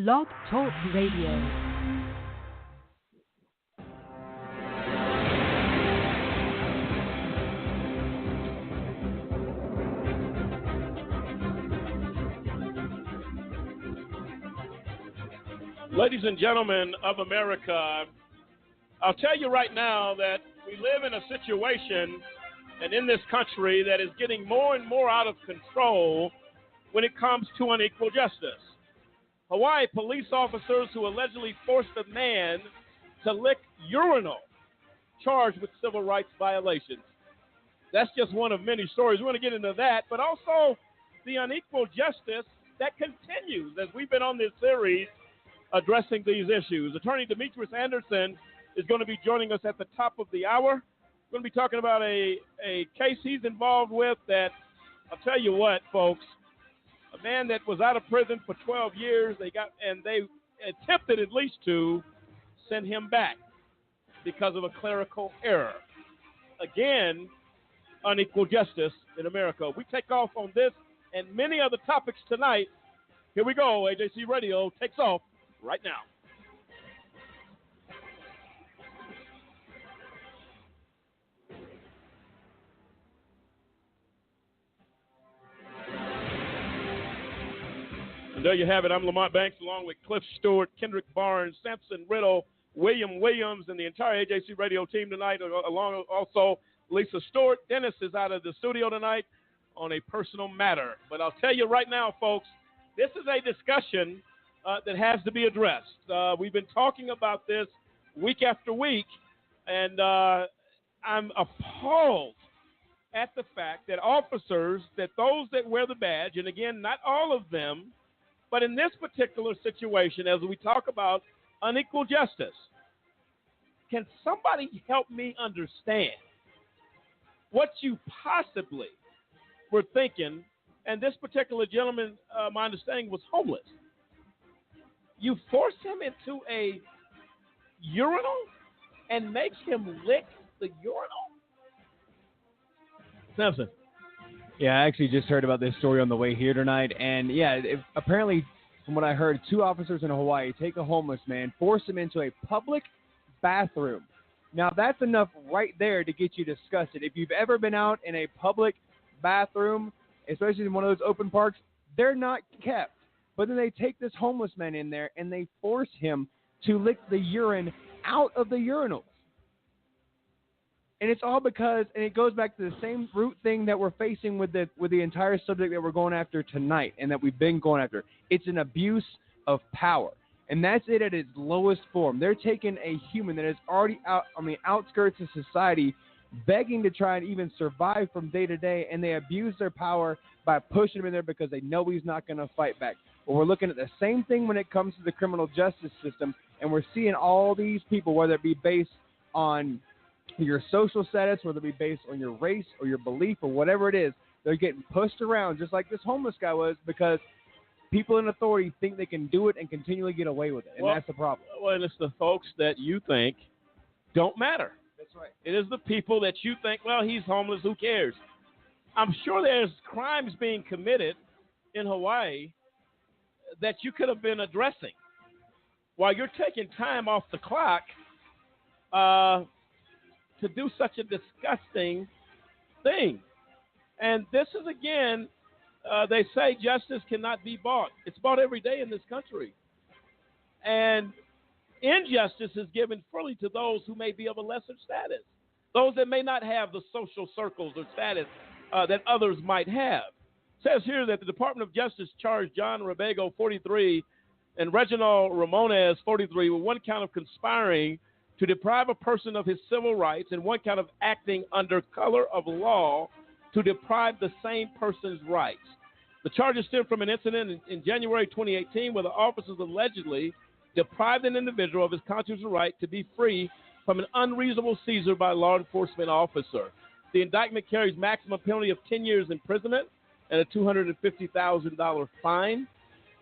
Blog Talk Radio. Ladies and gentlemen of America, I'll tell you right now that we live in a situation and in this country that is getting more and more out of control when it comes to unequal justice. Hawaii police officers who allegedly forced a man to lick urinal charged with civil rights violations. That's just one of many stories. We're going to get into that, but also the unequal justice that continues as we've been on this series addressing these issues. Attorney Demetrius Anderson is going to be joining us at the top of the hour. We're going to be talking about a case he's involved with that, I'll tell you what, folks, a man that was out of prison for 12 years, they attempted at least to send him back because of a clerical error. Again, unequal justice in America. We take off on this and many other topics tonight. Here we go. AJC Radio takes off right now. And there you have it. I'm Lamont Banks along with Cliff Stewart, Kendrick Barnes, Sampson Riddle, William Williams, and the entire AJC Radio team tonight, along also Lisa Stewart. Dennis is out of the studio tonight on a personal matter. But I'll tell you right now, folks, this is a discussion that has to be addressed. We've been talking about this week after week, and I'm appalled at the fact that officers, that those that wear the badge, and again, not all of them, but in this particular situation, as we talk about unequal justice, can somebody help me understand what you possibly were thinking? And this particular gentleman, my understanding, was homeless. You force him into a urinal and makes him lick the urinal? Samson. Yeah, I actually just heard about this story on the way here tonight. And, yeah, apparently, from what I heard, 2 officers in Hawaii take a homeless man, force him into a public bathroom. Now, that's enough right there to get you disgusted. If you've ever been out in a public bathroom, especially in one of those open parks, they're not kept. But then they take this homeless man in there and they force him to lick the urine out of the urinals. And it's all because, and it goes back to the same root thing that we're facing with the entire subject that we're going after tonight and that we've been going after. It's an abuse of power. And that's it at its lowest form. They're taking a human that is already out on the outskirts of society, begging to try and even survive from day to day, and they abuse their power by pushing him in there because they know he's not going to fight back. Well, we're looking at the same thing when it comes to the criminal justice system, and we're seeing all these people, whether it be based on your social status, whether it be based on your race or your belief or whatever it is, they're getting pushed around just like this homeless guy was because people in authority think they can do it and continually get away with it, and that's the problem. Well, and it's the folks that you think don't matter. That's right. It is the people that you think, well, he's homeless, who cares? I'm sure there's crimes being committed in Hawaii that you could have been addressing while you're taking time off the clock to do such a disgusting thing. And this is, again, they say justice cannot be bought. It's bought every day in this country. And injustice is given freely to those who may be of a lesser status, those that may not have the social circles or status that others might have. It says here that the Department of Justice charged John Rebego, 43, and Reginald Ramones, 43, with one count of conspiring to deprive a person of his civil rights and one count of acting under color of law to deprive the same person's rights. The charges stem from an incident in January 2018 where the officers allegedly deprived an individual of his constitutional right to be free from an unreasonable seizure by a law enforcement officer. The indictment carries maximum penalty of 10 years imprisonment and a $250,000 fine.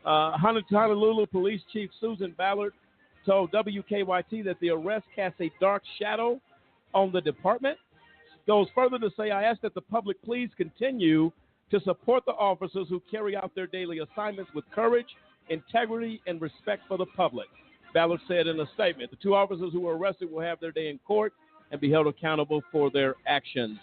Honolulu Police Chief Susan Ballard told WKYT that the arrest casts a dark shadow on the department. Goes further to say, I ask that the public please continue to support the officers who carry out their daily assignments with courage integrity, and respect for the public. Ballard said in a statement, the two officers who were arrested will have their day in court and be held accountable for their actions.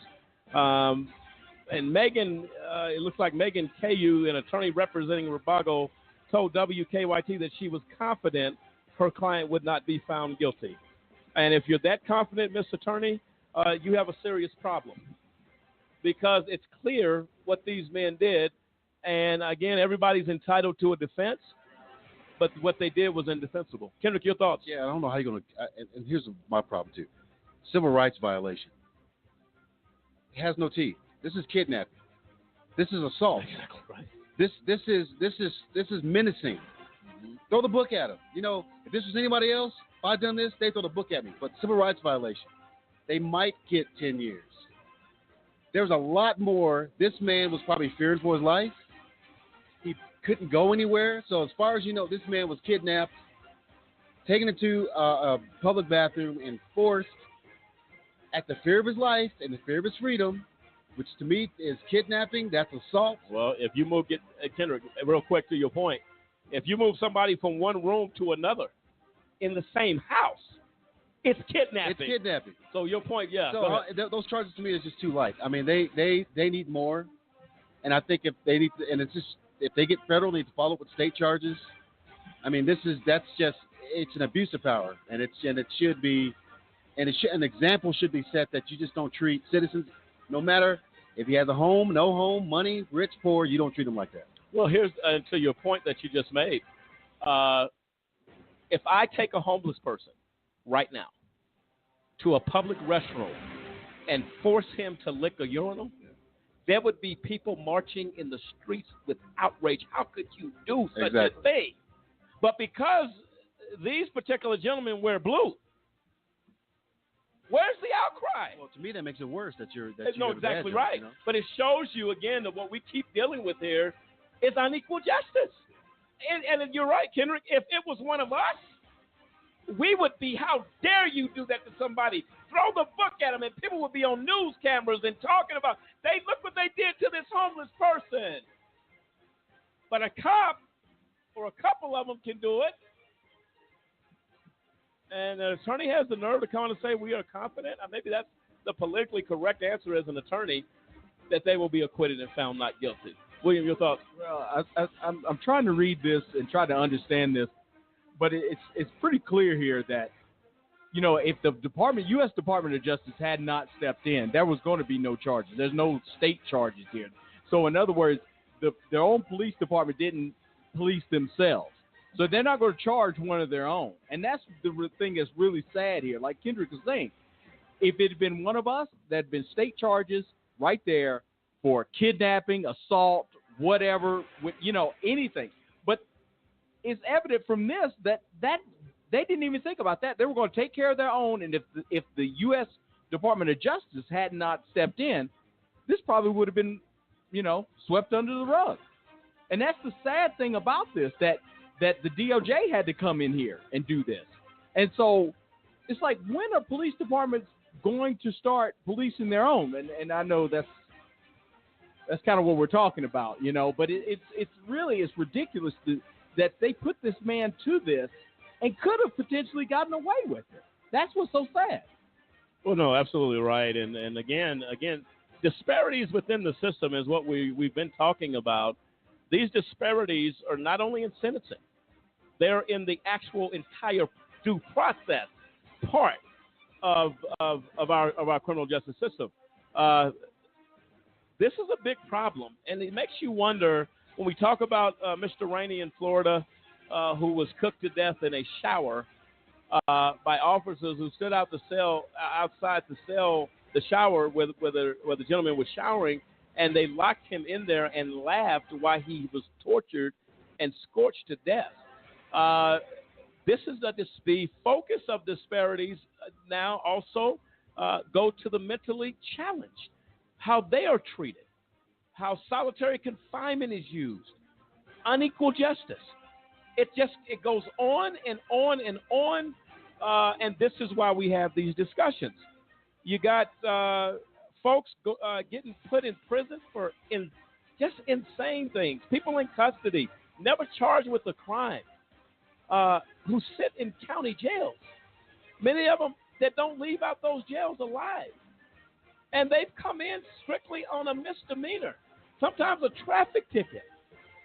And Megan, it looks like Megan KU, an attorney representing Rubago, told WKYT that she was confident her client would not be found guilty. And if you're that confident, Mr. Attorney, you have a serious problem, because it's clear what these men did. And again, everybody's entitled to a defense, but what they did was indefensible. Kendrick, your thoughts? Yeah, I don't know how you're going to and here's my problem too. Civil rights violation. It has no teeth. This is kidnapping. This is assault. Exactly right. This is menacing. Mm-hmm. Throw the book at them. You know, if this was anybody else, if I'd done this, they'd throw the book at me. But civil rights violation, they might get 10 years. There's a lot more. This man was probably fearing for his life. He couldn't go anywhere. So as far as you know, this man was kidnapped, taken into a public bathroom, and forced at the fear of his life and the fear of his freedom, which to me is kidnapping. That's assault. Well, if you move, Kendrick, real quick to your point, if you move somebody from one room to another in the same house, it's kidnapping. It's kidnapping. So your point, yeah. So those charges to me is just too light. I mean, they need more, and I think if they need to, and it's just if they get federal, they need to follow up with state charges. I mean, it's an abuse of power, and it should be, and an example should be set that you just don't treat citizens, no matter if he has a home, no home, money, rich, poor, you don't treat them like that. Well, here's to your point that you just made. If I take a homeless person right now to a public restroom and force him to lick a urinal, there would be people marching in the streets with outrage. How could you do such a thing? But because these particular gentlemen wear blue, where's the outcry? Well, to me, that makes it worse. No, exactly right. You know? But it shows you, again, that what we keep dealing with here is unequal justice. And you're right, Kendrick. If it was one of us, we would be, how dare you do that to somebody? Throw the book at them, and people would be on news cameras and talking about, look what they did to this homeless person. But a cop or a couple of them can do it. And an attorney has the nerve to come on and say we are confident. Maybe that's the politically correct answer as an attorney, that they will be acquitted and found not guilty. William, your thoughts? Well, I'm trying to read this and try to understand this, but it's pretty clear here that, you know, if the U.S. Department of Justice had not stepped in, there was going to be no charges. There's no state charges here. So in other words, their own police department didn't police themselves. So they're not going to charge one of their own. And that's the thing that's really sad here. Like Kendrick was saying, if it had been one of us, there had been state charges right there for kidnapping, assault, whatever, anything. But it's evident from this that they didn't even think about that. They were going to take care of their own. And if the U.S. Department of Justice had not stepped in, this probably would have been, swept under the rug. And that's the sad thing about this, that the DOJ had to come in here and do this. And so it's like, when are police departments going to start policing their own? And I know that's kind of what we're talking about, but it's ridiculous that they put this man to this and could have potentially gotten away with it. That's what's so sad. Well, no, absolutely right. And again, disparities within the system is what we've been talking about. These disparities are not only in sentencing, they're in the actual entire due process part of our criminal justice system. This is a big problem, and it makes you wonder when we talk about Mr. Rainey in Florida, who was cooked to death in a shower by officers who stood outside the shower where the gentleman was showering, and they locked him in there and laughed while he was tortured and scorched to death. This is the focus of disparities now also go to the mentally challenged, how they are treated, how solitary confinement is used, unequal justice. It goes on and on and on, and this is why we have these discussions. You got folks getting put in prison for just insane things, people in custody, never charged with a crime, who sit in county jails. Many of them that don't leave out those jails alive. And they've come in strictly on a misdemeanor, sometimes a traffic ticket,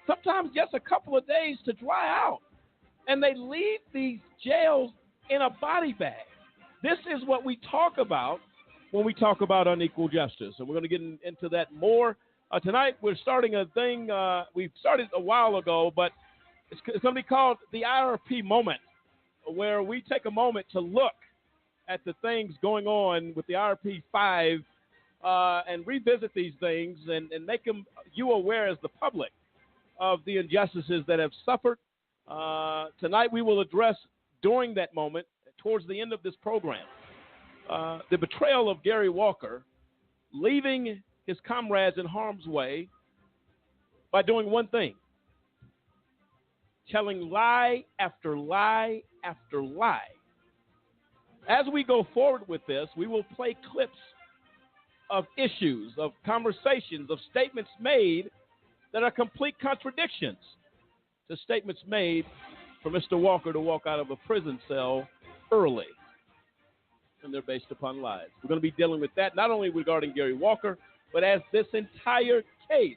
sometimes just a couple of days to dry out. And they leave these jails in a body bag. This is what we talk about when we talk about unequal justice. And we're going to get into that more. Tonight we're starting a thing we started a while ago, but it's going to be called the IRP moment, where we take a moment to look at the things going on with the IRP 5 and revisit these things and make you aware as the public of the injustices that have suffered. Tonight we will address during that moment, towards the end of this program, the betrayal of Gary Walker, leaving his comrades in harm's way by doing one thing: telling lie after lie after lie. As we go forward with this, we will play clips of issues, of conversations, of statements made that are complete contradictions to statements made for Mr. Walker to walk out of a prison cell early. And they're based upon lies. We're going to be dealing with that, not only regarding Gary Walker, but as this entire case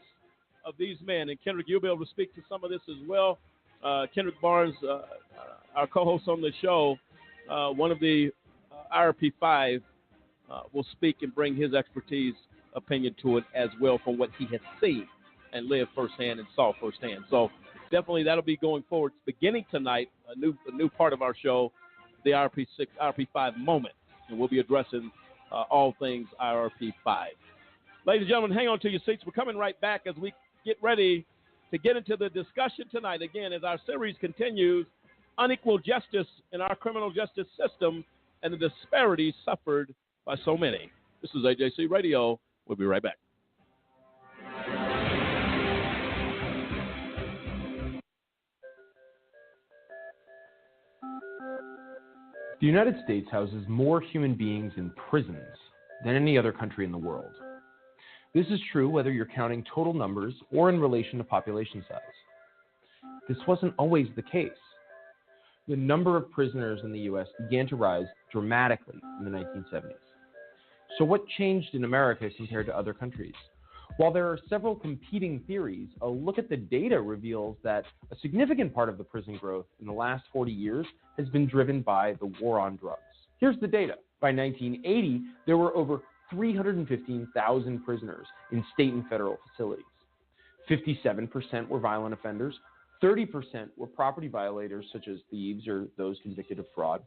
of these men. And Kendrick, you'll be able to speak to some of this as well. Kendrick Barnes, our co-host on the show, one of the IRP 5, will speak and bring his expertise, opinion to it as well from what he has seen and lived firsthand and saw firsthand. So definitely that'll be going forward. Beginning tonight, a new part of our show, the IRP 5 moment, and we'll be addressing all things IRP 5. Ladies and gentlemen, hang on to your seats. We're coming right back as we get ready to get into the discussion tonight. Again, as our series continues, unequal justice in our criminal justice system and the disparities suffered by so many. This is AJC Radio. We'll be right back. The United States houses more human beings in prisons than any other country in the world. This is true whether you're counting total numbers or in relation to population size. This wasn't always the case. The number of prisoners in the U.S. began to rise dramatically in the 1970s. So what changed in America compared to other countries? While there are several competing theories, a look at the data reveals that a significant part of the prison growth in the last 40 years has been driven by the war on drugs. Here's the data. By 1980, there were over 315,000 prisoners in state and federal facilities. 57% were violent offenders, 30% were property violators such as thieves or those convicted of fraud.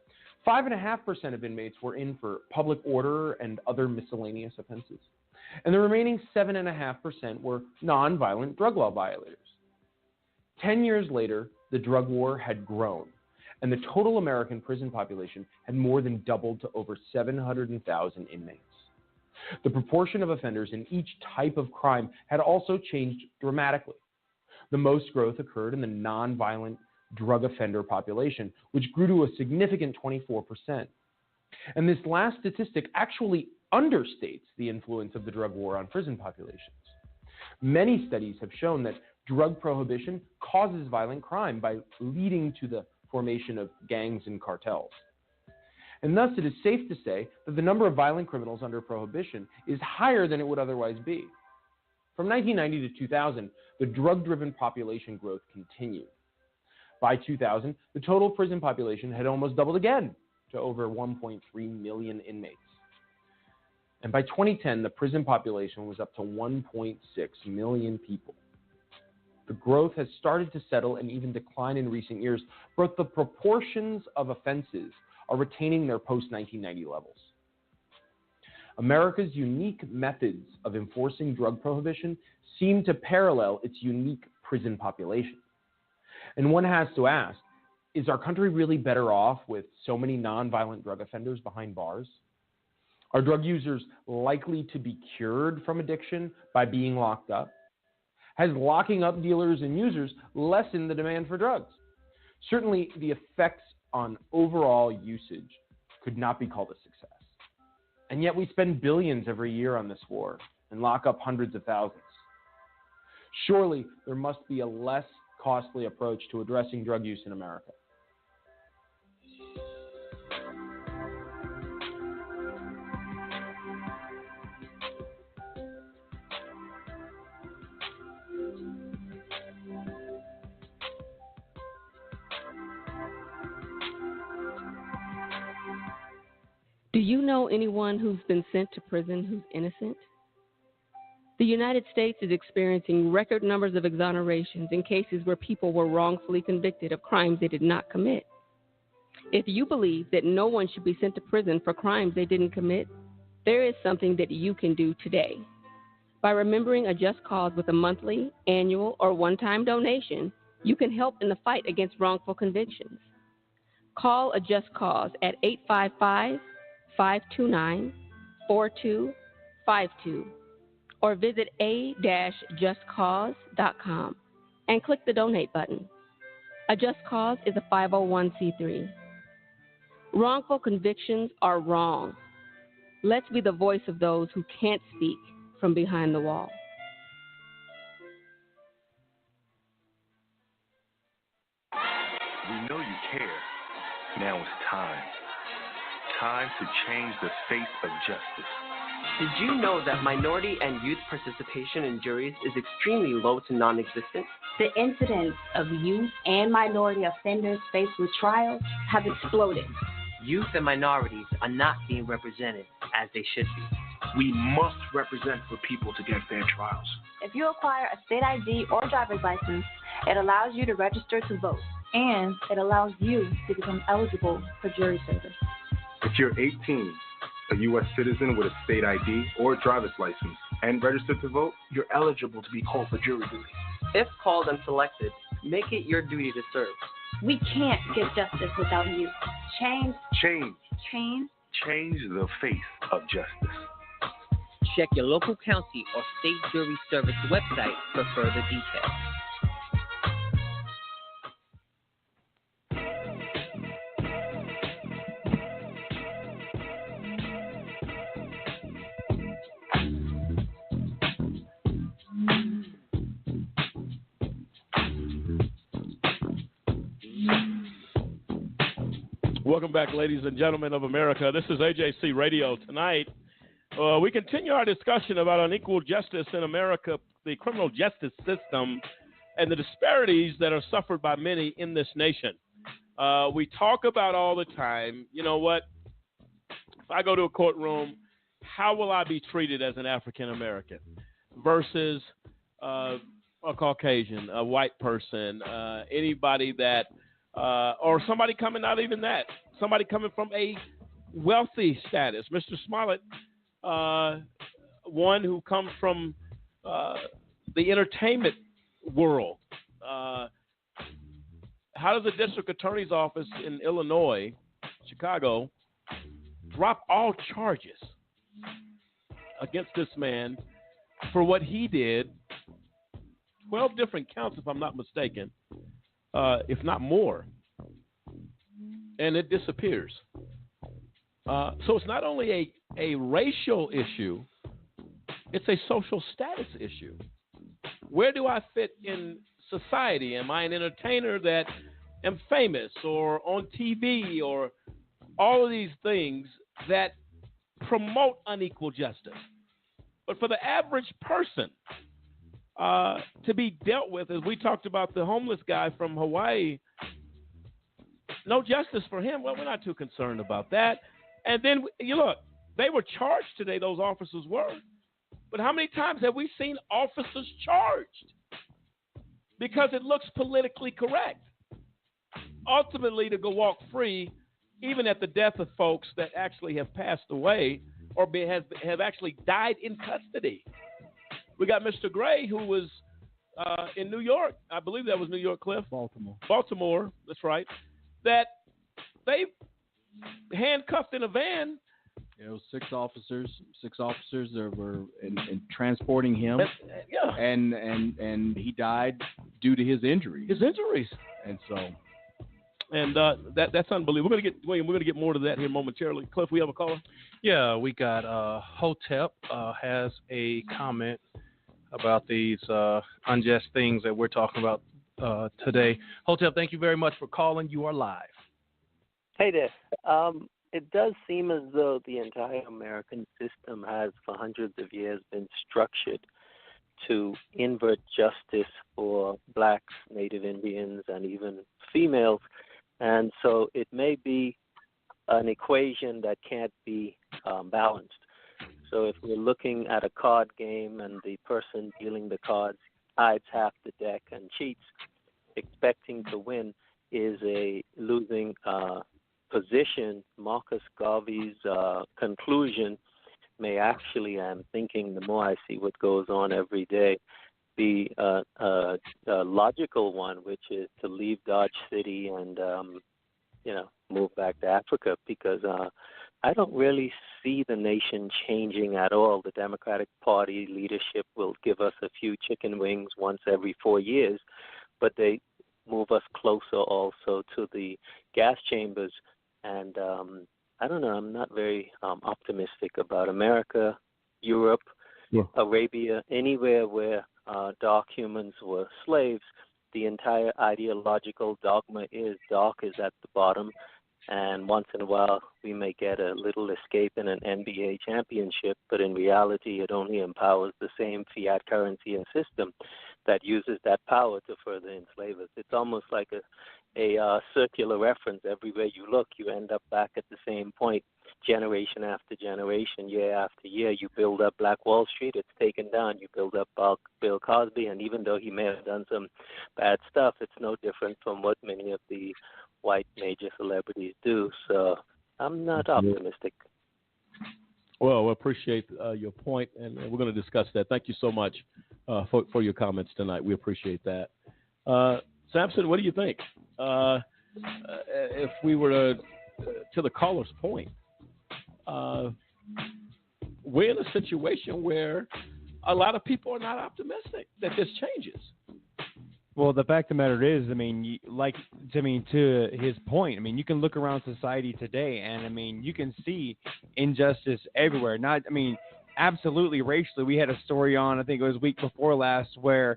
5.5% of inmates were in for public order and other miscellaneous offenses. And the remaining 7.5% were nonviolent drug law violators. 10 years later, the drug war had grown, and the total American prison population had more than doubled to over 700,000 inmates. The proportion of offenders in each type of crime had also changed dramatically. The most growth occurred in the nonviolent drug offender population, which grew to a significant 24%. And this last statistic actually understates the influence of the drug war on prison populations. Many studies have shown that drug prohibition causes violent crime by leading to the formation of gangs and cartels. And thus it is safe to say that the number of violent criminals under prohibition is higher than it would otherwise be. From 1990 to 2000, the drug-driven population growth continued. By 2000, the total prison population had almost doubled again to over 1.3 million inmates. And by 2010, the prison population was up to 1.6 million people. The growth has started to settle and even decline in recent years, but the proportions of offenses are retaining their post-1990 levels. America's unique methods of enforcing drug prohibition seem to parallel its unique prison population. And one has to ask, is our country really better off with so many nonviolent drug offenders behind bars? Are drug users likely to be cured from addiction by being locked up? Has locking up dealers and users lessened the demand for drugs? Certainly, the effects on overall usage could not be called a success. And yet we spend billions every year on this war and lock up hundreds of thousands. Surely there must be a less costly approach to addressing drug use in America. Do you know anyone who's been sent to prison who's innocent? The United States is experiencing record numbers of exonerations in cases where people were wrongfully convicted of crimes they did not commit. If you believe that no one should be sent to prison for crimes they didn't commit, there is something that you can do today. By remembering a just cause with a monthly, annual, or one-time donation, you can help in the fight against wrongful convictions. Call a just cause at 855-529-4252 or visit a-justcause.com and click the donate button. A Just Cause is a 501c3. Wrongful convictions are wrong. Let's be the voice of those who can't speak from behind the wall. We know you care. Now it's time. Time to change the face of justice. Did you know that minority and youth participation in juries is extremely low to non-existent? The incidence of youth and minority offenders faced with trials have exploded. Youth and minorities are not being represented as they should be. We must represent for people to get fair trials. If you acquire a state ID or driver's license, it allows you to register to vote, and it allows you to become eligible for jury service. If you're 18, a U.S. citizen with a state ID or driver's license, and registered to vote, you're eligible to be called for jury duty. If called and selected, make it your duty to serve. We can't get justice without you. Change the face of justice. Check your local county or state jury service website for further details. Welcome back, ladies and gentlemen of America. This is AJC Radio. Tonight, we continue our discussion about unequal justice in America, the criminal justice system, and the disparities that are suffered by many in this nation. We talk about all the time, you know what, if I go to a courtroom, how will I be treated as an African American versus a Caucasian, a white person, anybody that or somebody coming, not even that, somebody coming from a wealthy status. Mr. Smollett, one who comes from the entertainment world. How does the district attorney's office in Illinois, Chicago, drop all charges against this man for what he did? 12 different counts, if I'm not mistaken. If not more, and it disappears. So it's not only a racial issue, it's a social status issue. Where do I fit in society? Am I an entertainer that am famous or on TV or all of these things that promote unequal justice? But for the average person, to be dealt with, as we talked about the homeless guy from Hawaii, no justice for him. Well, we're not too concerned about that. And then, you look, they were charged today, those officers were. But how many times have we seen officers charged? Because it looks politically correct. Ultimately, to go walk free, even at the death of folks that actually have passed away or have actually died in custody. We got Mr. Gray, who was in New York. I believe that was New York, Cliff. Baltimore, that's right. That they handcuffed in a van. It was six officers that were in transporting him. Yeah. And he died due to his injuries. And so. And that's unbelievable. We're gonna get more to that here momentarily. Cliff, we have a caller? Yeah, we got Hotep has a comment about these unjust things that we're talking about today. Hotep, thank you very much for calling. You are live. Hey there. It does seem as though the entire American system has, for hundreds of years, been structured to invert justice for blacks, Native Indians, and even females. And so it may be an equation that can't be balanced. So if we're looking at a card game and the person dealing the cards hides half the deck and cheats, expecting to win is a losing position. Marcus Garvey's conclusion may actually, I'm thinking the more I see what goes on every day, be a logical one, which is to leave Dodge City and, move back to Africa, because I don't really see the nation changing at all. The Democratic Party leadership will give us a few chicken wings once every 4 years, but they move us closer also to the gas chambers. And I don't know, I'm not very optimistic about America, Europe, Arabia, anywhere where dark humans were slaves. The entire ideological dogma is dark is at the bottom, and once in a while we may get a little escape in an NBA championship, but in reality it only empowers the same fiat currency and system that uses that power to further enslave us. It's almost like a circular reference. Everywhere you look, you end up back at the same point, generation after generation, year after year. You build up Black Wall Street, it's taken down. You build up Bill Cosby, and even though he may have done some bad stuff, it's no different from what many of the white major celebrities do. So I'm not optimistic. Well, we appreciate your point, and we're going to discuss that. Thank you so much for your comments tonight. We appreciate that. Samson, what do you think? If we were to the caller's point, we're in a situation where a lot of people are not optimistic that this changes. Well, the fact of the matter is, to his point, you can look around society today, and you can see injustice everywhere. Absolutely racially. We had a story on, I think it was week before last, where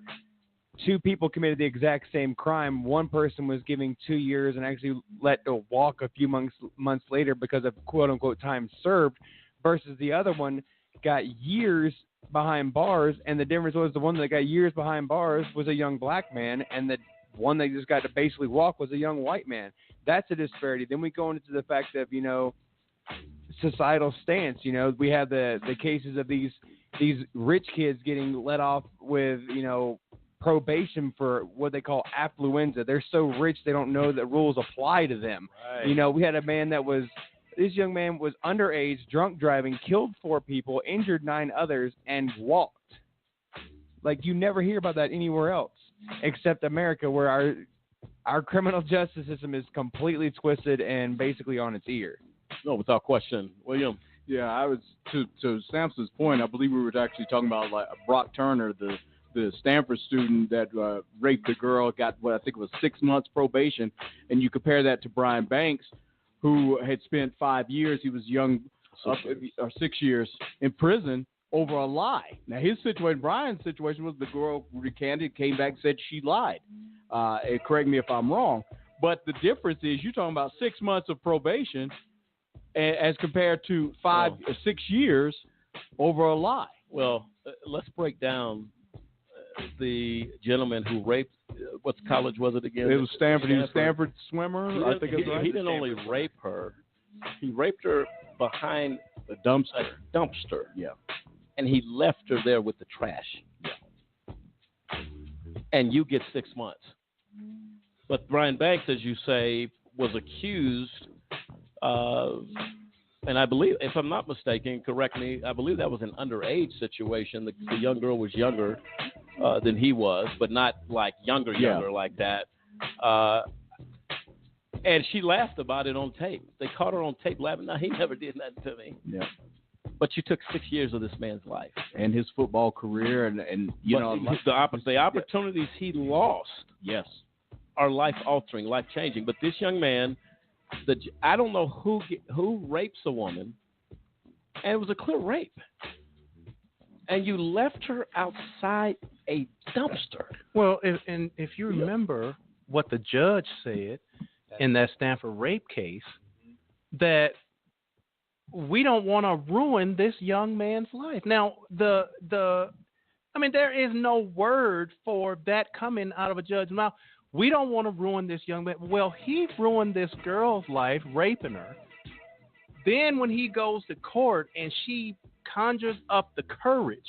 two people committed the exact same crime. One person was given 2 years and actually let to walk a few months later because of quote unquote time served, versus the other one got years behind bars, and the difference was the one that got years behind bars was a young black man, and the one that just got to basically walk was a young white man. That's a disparity. Then we go into the fact of, societal stance. We have the cases of these rich kids getting let off with, probation for what they call affluenza. They're so rich they don't know that rules apply to them. Right. We had a man this young man was underage, drunk driving, killed 4 people, injured 9 others, and walked. You never hear about that anywhere else except America, where our criminal justice system is completely twisted and basically on its ear. No, without question. William? Yeah, I was, to Samson's point, I believe we were actually talking about Brock Turner, the Stanford student that raped a girl, got what I think was 6 months probation, and you compare that to Brian Banks, who had spent 5 years, he was young, or 6 years in prison over a lie. Now, Brian's situation was the girl recanted, came back, said she lied. Correct me if I'm wrong. But the difference is you're talking about 6 months of probation as compared to 5 or 6 years over a lie. Well, let's break down the gentleman who raped, what college was it again? It was Stanford. He was a Stanford swimmer, I think it's right. He didn't only rape her. He raped her behind the dumpster. Yeah. And he left her there with the trash. Yeah. And you get 6 months. But Brian Banks, as you say, was accused of, and I believe, if I'm not mistaken, correct me, I believe that was an underage situation. The young girl was younger than he was, but not like younger like that. And she laughed about it on tape. They caught her on tape laughing. Now, he never did nothing to me. Yeah. But you took 6 years of this man's life. And his football career and the opportunities he lost. Yes. Are life-altering, life-changing. But this young man, I don't know who rapes a woman, and it was a clear rape. and you left her outside a dumpster. Well, if you remember what the judge said in that Stanford rape case, that we don't want to ruin this young man's life. Now, there is no word for that coming out of a judge's mouth. We don't want to ruin this young man. Well, he ruined this girl's life, raping her. Then when he goes to court and she conjures up the courage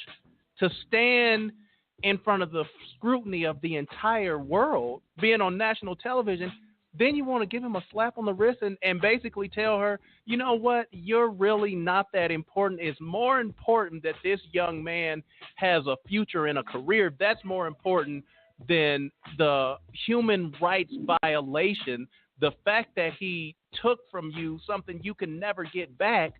to stand in front of the scrutiny of the entire world, being on national television, then you want to give him a slap on the wrist and basically tell her, you know what, you're really not that important. It's more important that this young man has a future and a career. That's more important than the human rights violation, the fact that he took from you something you can never get back.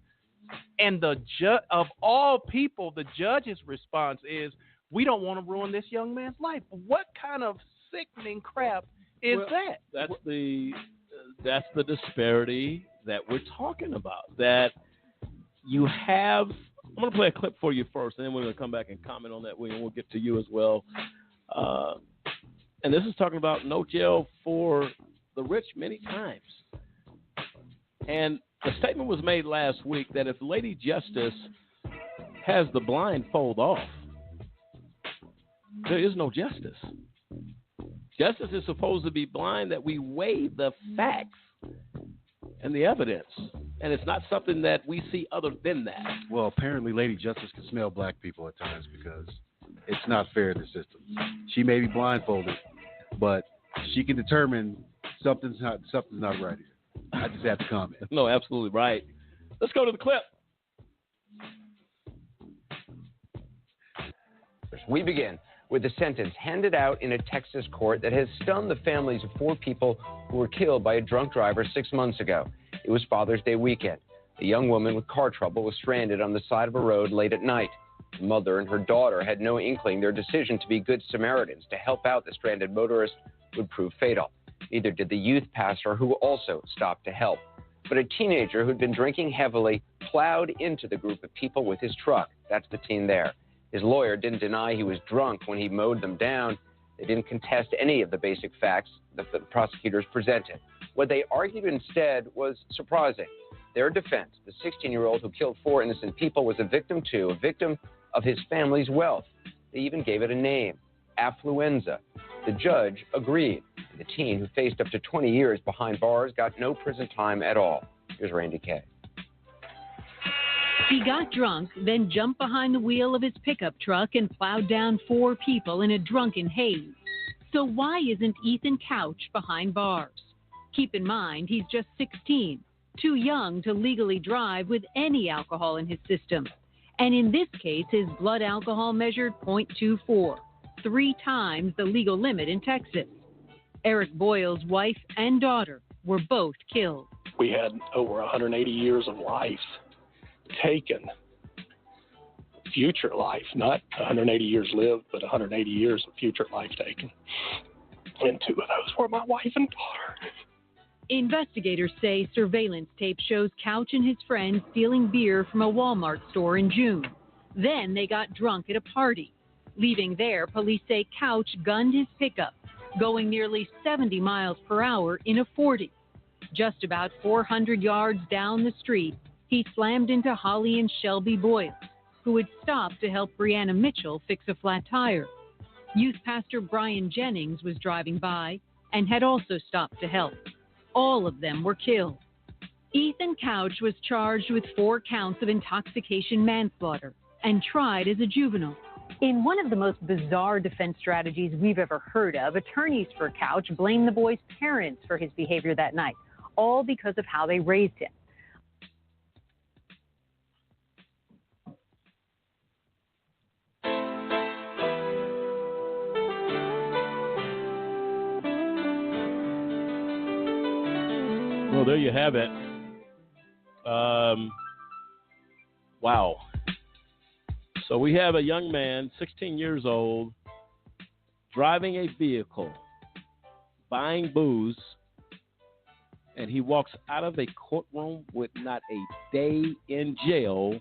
And of all people, the judge's response is, we don't want to ruin this young man's life. What kind of sickening crap is that? That's the disparity that we're talking about. That you have. I'm going to play a clip for you first, and then we're going to come back and comment on that, William. We'll get to you as well. And this is talking about no jail for the rich many times. And a statement was made last week that if Lady Justice has the blindfold off, there is no justice. Justice is supposed to be blind, that we weigh the facts and the evidence. And it's not something that we see other than that. Well, apparently Lady Justice can smell black people at times because it's not fair in the system. She may be blindfolded, but she can determine something's not right here. I just have to comment. No, absolutely right. Let's go to the clip. We begin with the sentence handed out in a Texas court that has stunned the families of 4 people who were killed by a drunk driver 6 months ago. It was Father's Day weekend. A young woman with car trouble was stranded on the side of a road late at night. The mother and her daughter had no inkling their decision to be good Samaritans to help out the stranded motorist would prove fatal. Neither did the youth pastor, who also stopped to help. But a teenager who'd been drinking heavily plowed into the group of people with his truck. That's the teen there. His lawyer didn't deny he was drunk when he mowed them down. They didn't contest any of the basic facts that the prosecutors presented. What they argued instead was surprising. Their defense, the 16-year-old who killed 4 innocent people, was a victim too, a victim of his family's wealth. They even gave it a name, affluenza. The judge agreed. The teen, who faced up to 20 years behind bars, got no prison time at all. Here's Randy Kay. He got drunk, then jumped behind the wheel of his pickup truck and plowed down 4 people in a drunken haze. So why isn't Ethan Couch behind bars? Keep in mind, he's just 16, too young to legally drive with any alcohol in his system. And in this case, his blood alcohol measured .24, 3 times the legal limit in Texas. Eric Boyle's wife and daughter were both killed. We had over 180 years of life taken, future life, not 180 years lived, but 180 years of future life taken. And 2 of those were my wife and daughter. Investigators say surveillance tape shows Couch and his friends stealing beer from a Walmart store in June. Then they got drunk at a party. Leaving there, police say Couch gunned his pickup, going nearly 70 miles per hour in a 40. Just about 400 yards down the street, he slammed into Holly and Shelby Boyle, who had stopped to help Brianna Mitchell fix a flat tire. Youth pastor Brian Jennings was driving by and had also stopped to help. All of them were killed. Ethan Couch was charged with 4 counts of intoxication manslaughter and tried as a juvenile. In one of the most bizarre defense strategies we've ever heard of, attorneys for Couch blame the boy's parents for his behavior that night, all because of how they raised him. Well, there you have it. Wow. So we have a young man, 16 years old, driving a vehicle, buying booze, and he walks out of a courtroom with not a day in jail,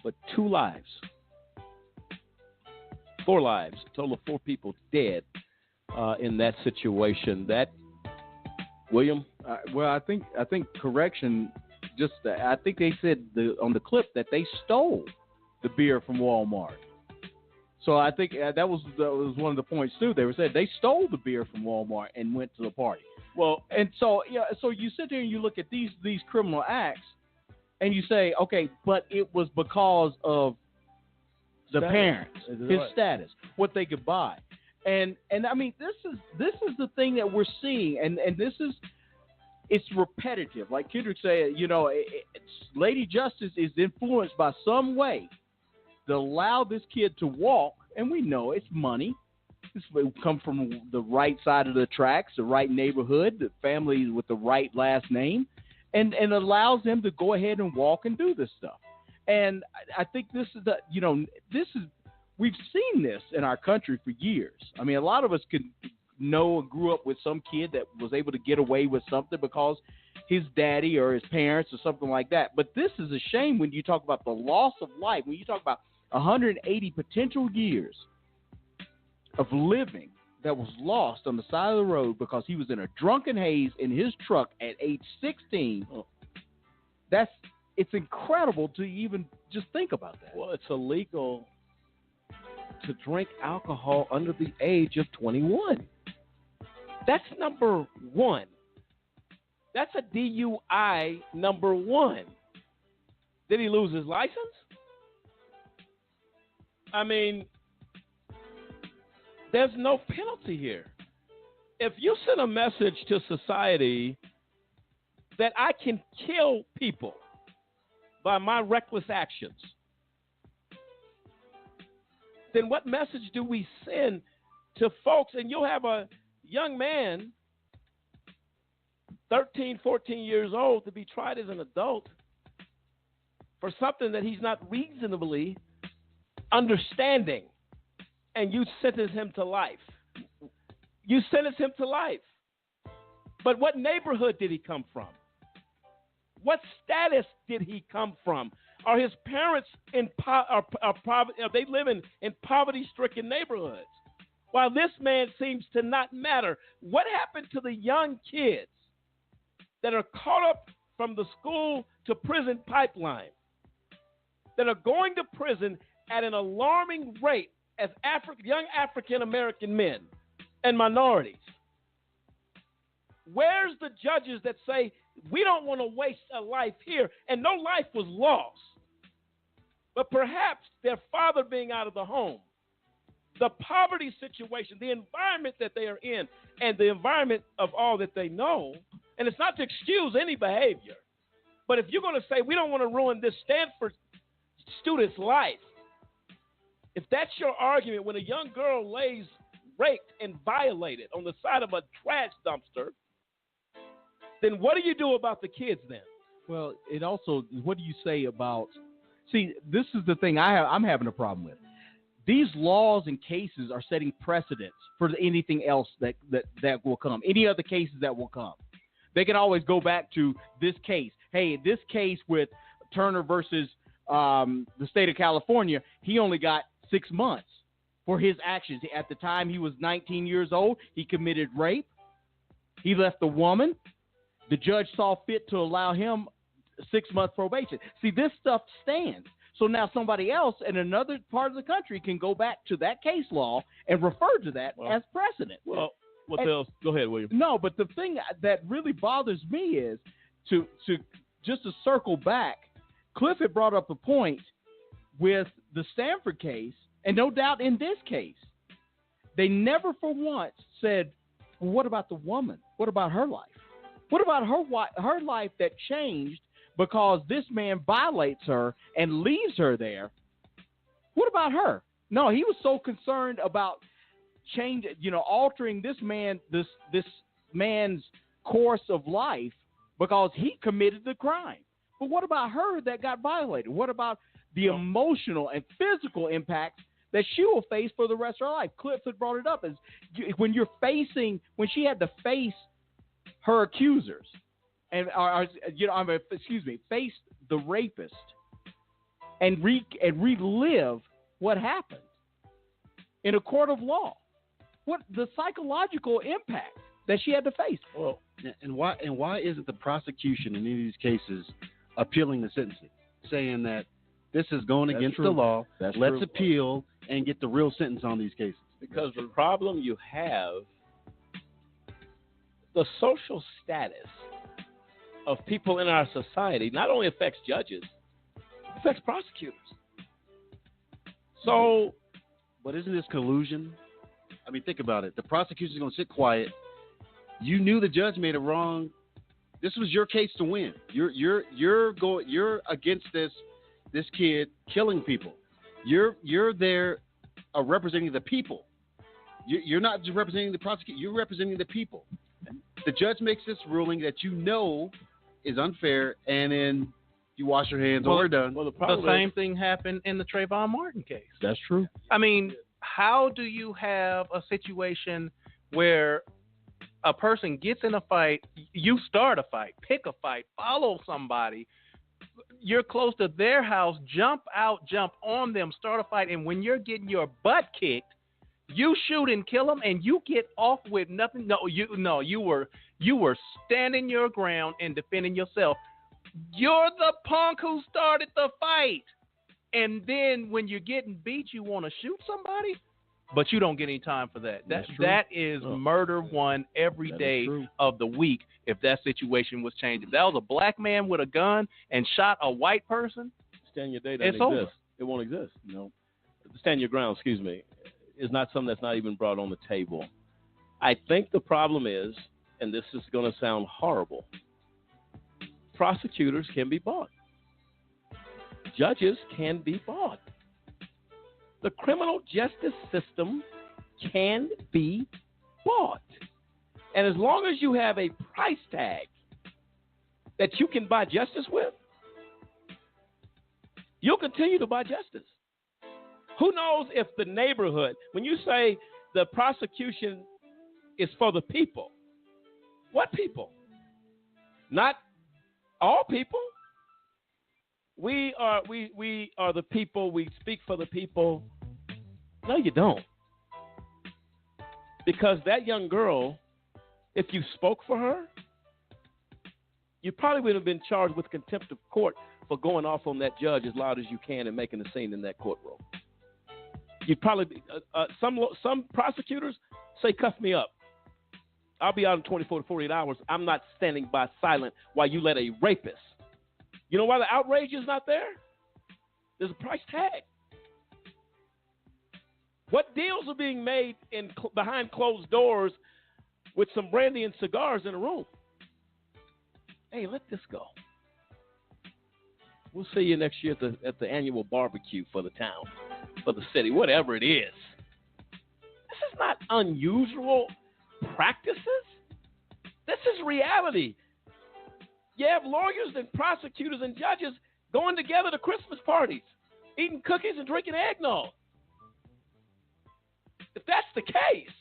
but 2 lives. 4 lives, a total of 4 people dead in that situation. That, William? Well, I think correction. I think they said on the clip that they stole the beer from Walmart. So I think that was one of the points too. They said they stole the beer from Walmart and went to the party. Well, and so you sit there and you look at these criminal acts, and you say, okay, but it was because of the parents, his status, what they could buy, and I mean this is the thing that we're seeing, and it's repetitive. Like Kendrick said, Lady Justice is influenced by some way to allow this kid to walk, and we know it's money. It's come from the right side of the tracks, the right neighborhood, the family with the right last name, and allows them to go ahead and walk and do this stuff. And I think this is we've seen this in our country for years. I mean, a lot of us could know and grew up with some kid that was able to get away with something because his daddy or his parents or something like that. But this is a shame when you talk about the loss of life, when you talk about 180 potential years of living that was lost on the side of the road because he was in a drunken haze in his truck at age 16. It's incredible to even just think about that. Well, it's illegal to drink alcohol under the age of 21. That's number one. That's a DUI number one. Did he lose his license? I mean, there's no penalty here. If you send a message to society that I can kill people by my reckless actions, then what message do we send to folks? And you'll have a young man, 13, 14 years old, to be tried as an adult for something that he's not reasonably understanding, and you sentence him to life. You sentence him to life. But what neighborhood did he come from? What status did he come from? Are his parents in poverty? Are they living in poverty-stricken neighborhoods? While this man seems to not matter, what happened to the young kids that are caught up from the school to prison pipeline, that are going to prison at an alarming rate as young African-American men and minorities? Where's the judges that say, we don't want to waste a life here, and no life was lost, but perhaps their father being out of the home, the poverty situation, the environment that they are in, and the environment of all that they know, and it's not to excuse any behavior, but if you're going to say we don't want to ruin this Stanford student's life, if that's your argument when a young girl lays raped and violated on the side of a trash dumpster, then what do you do about the kids then? Well, it also, what do you say about, see, this is the thing I'm having a problem with. These laws and cases are setting precedents for anything else that will come, any other cases that will come. They can always go back to this case. Hey, this case with Turner versus the state of California, he only got 6 months for his actions. At the time he was 19 years old, he committed rape. He left the woman. The judge saw fit to allow him 6 months probation. See, this stuff stands. So now somebody else in another part of the country can go back to that case law and refer to that as precedent. Well, what else? Go ahead, William. No, but the thing that really bothers me is to circle back. Cliff had brought up a point with the Stanford case, and no doubt in this case, they never for once said, well, what about the woman? What about her life? What about her life that changed because this man violates her and leaves her there? What about her? No, he was so concerned about altering this man's course of life because he committed the crime. But what about her that got violated? What about the emotional and physical impacts that she will face for the rest of her life? Cliff had brought it up as when she had to face her accusers and face the rapist and relive what happened. in a court of law. What the psychological impact that she had to face? Well, and why isn't the prosecution in any of these cases appealing the sentencing, saying that this is going against the law? Let's appeal and get the real sentence on these cases. Because the problem you have, the social status of people in our society not only affects judges, it affects prosecutors. So, but isn't this collusion? I mean, think about it. The prosecution's going to sit quiet. You knew the judge made it wrong. This was your case to win. You're against this kid killing people. You're there representing the people. You're not just representing the prosecutor. You're representing the people. The judge makes this ruling that you know is unfair, and then you wash your hands. We're done. Well, the same thing happened in the Trayvon Martin case. That's true. I mean, how do you have a situation where a person gets in a fight, you start a fight, pick a fight, follow somebody, you're close to their house, jump out, jump on them, start a fight, and when you're getting your butt kicked, you shoot and kill them, and you get off with nothing. You were standing your ground and defending yourself. You're the punk who started the fight. And then when you're getting beat, you want to shoot somebody, but you don't get any time for that. That is murder one every day of the week if that situation was changed. If that was a black man with a gun and shot a white person, stand your day doesn't exist. Over. It won't exist. Stand your ground, is not something that's not even brought on the table. I think the problem is, and this is going to sound horrible, prosecutors can be bought. Judges can be bought. The criminal justice system can be bought. And as long as you have a price tag that you can buy justice with, you'll continue to buy justice. Who knows if the neighborhood, when you say the prosecution is for the people, what people? Not all people. We are the people. We speak for the people. No, you don't. Because that young girl, if you spoke for her, you probably would have been charged with contempt of court for going off on that judge as loud as you can and making a scene in that courtroom. You'd probably some prosecutors say, "Cuff me up. I'll be out in 24 to 48 hours. I'm not standing by silent while you let a rapist." You know why the outrage is not there? There's a price tag. What deals are being made behind closed doors with some brandy and cigars in a room? Hey, let this go. We'll see you next year at the annual barbecue for the town, for the city, whatever it is. This is not unusual practices. This is reality. You have lawyers and prosecutors and judges going together to Christmas parties, eating cookies and drinking eggnog. If that's the case,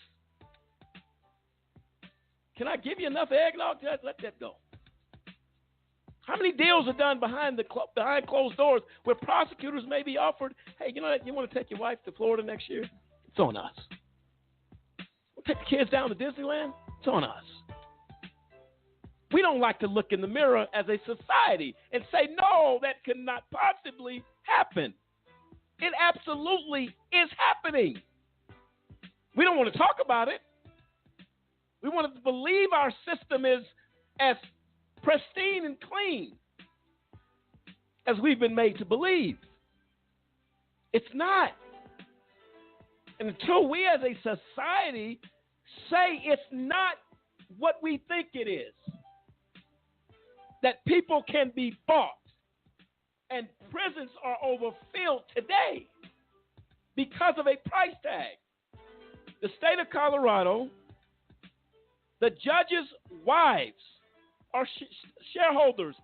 can I give you enough eggnog, Judge? Let that go. How many deals are done behind closed doors where prosecutors may be offered, hey, you know what, you want to take your wife to Florida next year? It's on us. We'll take the kids down to Disneyland? It's on us. We don't like to look in the mirror as a society and say, no, that cannot possibly happen. It absolutely is happening. We don't want to talk about it. We want to believe our system is as pristine and clean as we've been made to believe. It's not. And until we as a society say it's not what we think it is, that people can be bought and prisons are overfilled today because of a price tag. The state of Colorado, the judges' wives are shareholders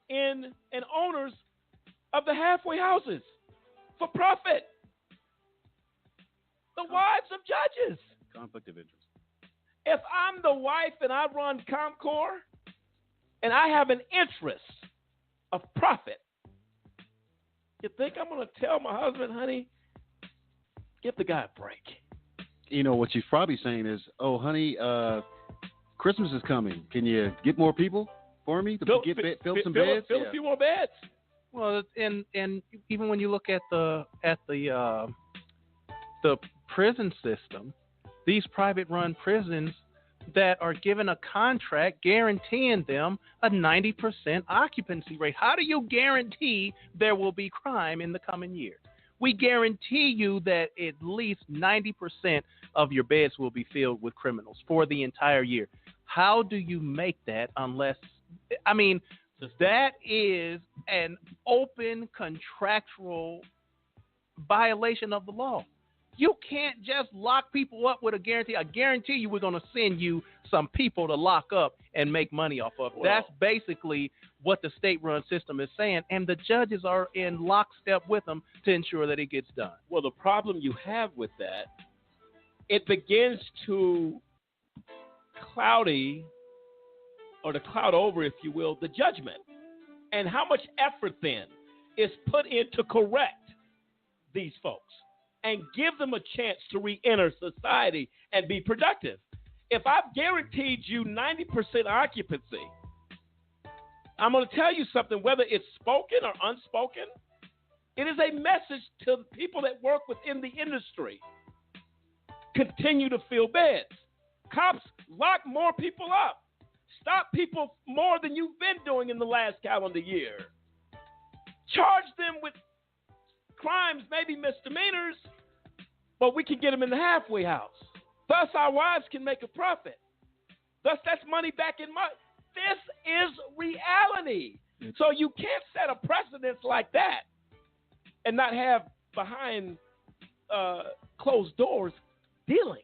in and owners of the halfway houses for profit. The wives of judges. Conflict of interest. If I'm the wife and I run Comcor and I have an interest of profit, you think I'm going to tell my husband, honey, give the guy a break? what she's probably saying is, "Oh, honey, Christmas is coming. Can you get more people for me to fill some beds? Fill a few more beds." Well, and even when you look at the prison system, these private-run prisons that are given a contract guaranteeing them a 90% occupancy rate. How do you guarantee there will be crime in the coming year? We guarantee you that at least 90% of your beds will be filled with criminals for the entire year. How do you make that unless, that is an open contractual violation of the law. You can't just lock people up with a guarantee. I guarantee you we're going to send you some people to lock up and make money off of. Well, that's basically what the state-run system is saying, and the judges are in lockstep with them to ensure that it gets done. Well, the problem you have with that, it begins to cloud over, if you will, the judgment. And how much effort then is put in to correct these folks and give them a chance to re-enter society and be productive. If I've guaranteed you 90% occupancy, I'm going to tell you something, whether it's spoken or unspoken, it is a message to the people that work within the industry. Continue to fill beds. Cops, lock more people up. Stop people more than you've been doing in the last calendar year. Charge them with crimes, maybe misdemeanors, but we can get them in the halfway house. Thus, our wives can make a profit. Thus, that's money back in money. This is reality. So you can't set a precedence like that and not have behind closed doors dealings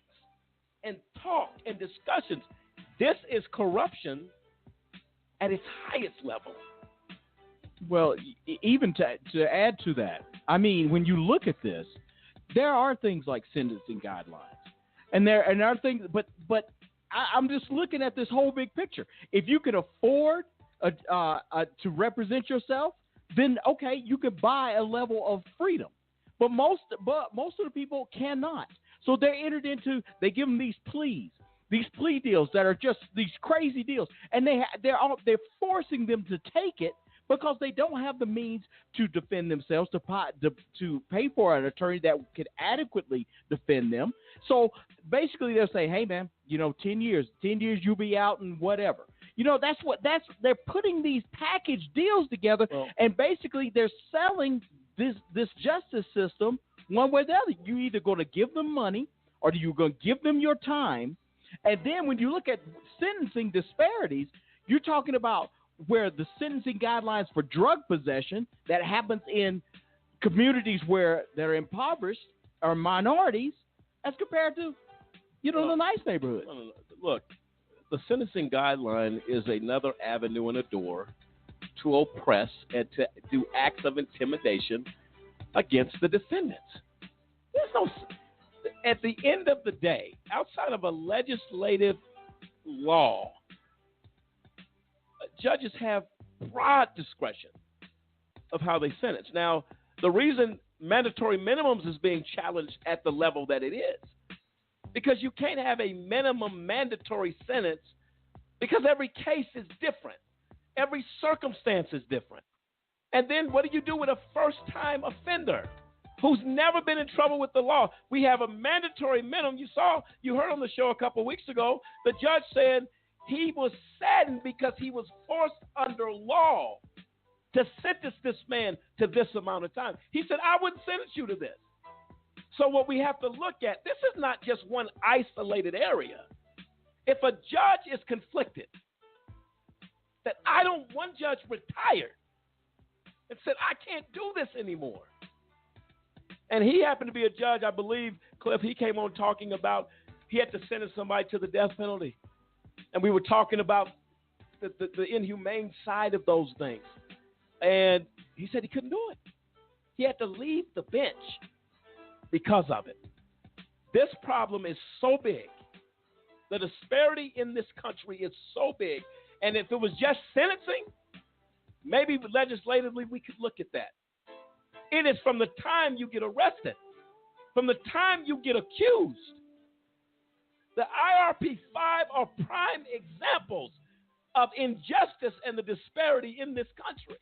and talk and discussions. This is corruption at its highest level. Well, even to add to that, when you look at this, there are things like sentencing guidelines, and there are things, but I'm just looking at this whole big picture. If you can afford to represent yourself, then okay, you could buy a level of freedom. But most of the people cannot. So they give them these plea deals that are just these crazy deals, and they're forcing them to take it because they don't have the means to defend themselves, to pay for an attorney that could adequately defend them. So basically, they'll say, "Hey, man, 10 years you'll be out and whatever." They're putting these package deals together, and basically they're selling this justice system one way or the other. You either going to give them money or you're going to give them your time. And then when you look at sentencing disparities, you're talking about where the sentencing guidelines for drug possession that happens in communities where they're impoverished or minorities as compared to, the nice neighborhoods. Look, the sentencing guideline is another avenue and a door to oppress and to do acts of intimidation against the defendants. At the end of the day, outside of a legislative law, judges have broad discretion of how they sentence. Now, the reason mandatory minimums is being challenged at the level that it is, because you can't have a minimum mandatory sentence because every case is different. Every circumstance is different. And then what do you do with a first-time offender who's never been in trouble with the law? We have a mandatory minimum. You heard on the show a couple of weeks ago, the judge said he was saddened because he was forced under law to sentence this man to this amount of time. He said, "I wouldn't sentence you to this." So what we have to look at, this is not just one isolated area. If a judge is conflicted, one judge retired and said, "I can't do this anymore." And he happened to be a judge, I believe, Cliff, he came on talking about he had to sentence somebody to the death penalty. And we were talking about the inhumane side of those things. And he said he couldn't do it. He had to leave the bench because of it. This problem is so big. The disparity in this country is so big. And if it was just sentencing, maybe legislatively we could look at that. It is from the time you get arrested, from the time you get accused, The IRP-5 are prime examples of injustice and the disparity in this country.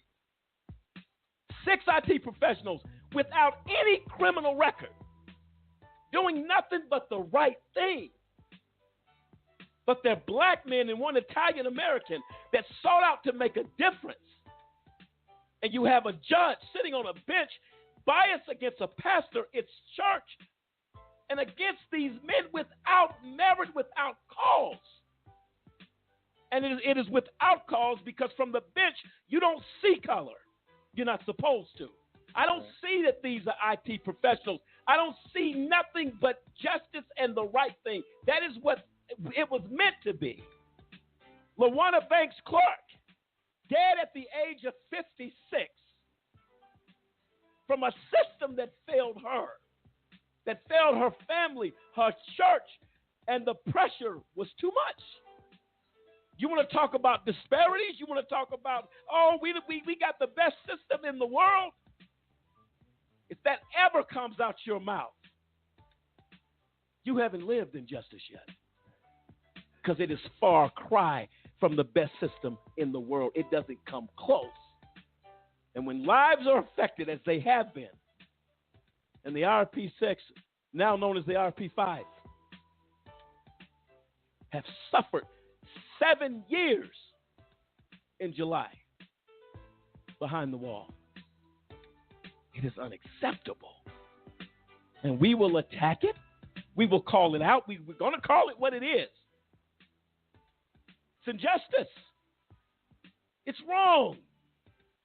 6 IT professionals without any criminal record, doing nothing but the right thing. But they're black men and one Italian American that sought out to make a difference. And you have a judge sitting on a bench biased against a pastor, its church, and against these men without merit, without cause. And it is without cause because from the bench, you don't see color. You're not supposed to. I don't see that these are IT professionals. I don't see nothing but justice and the right thing. That is what it was meant to be. LaWanna Banks Clark, dead at the age of 56, from a system that failed her, that failed her family, her church, and the pressure was too much. You want to talk about disparities? You want to talk about, oh, we got the best system in the world? If that ever comes out your mouth, you haven't lived in justice yet. Because it is far cry from the best system in the world. It doesn't come close. And when lives are affected, as they have been, and the IRP-6, now known as the IRP-5, have suffered 7 years in July behind the wall. It is unacceptable. And we will attack it. We will call it out. We're going to call it what it is. It's injustice. It's wrong.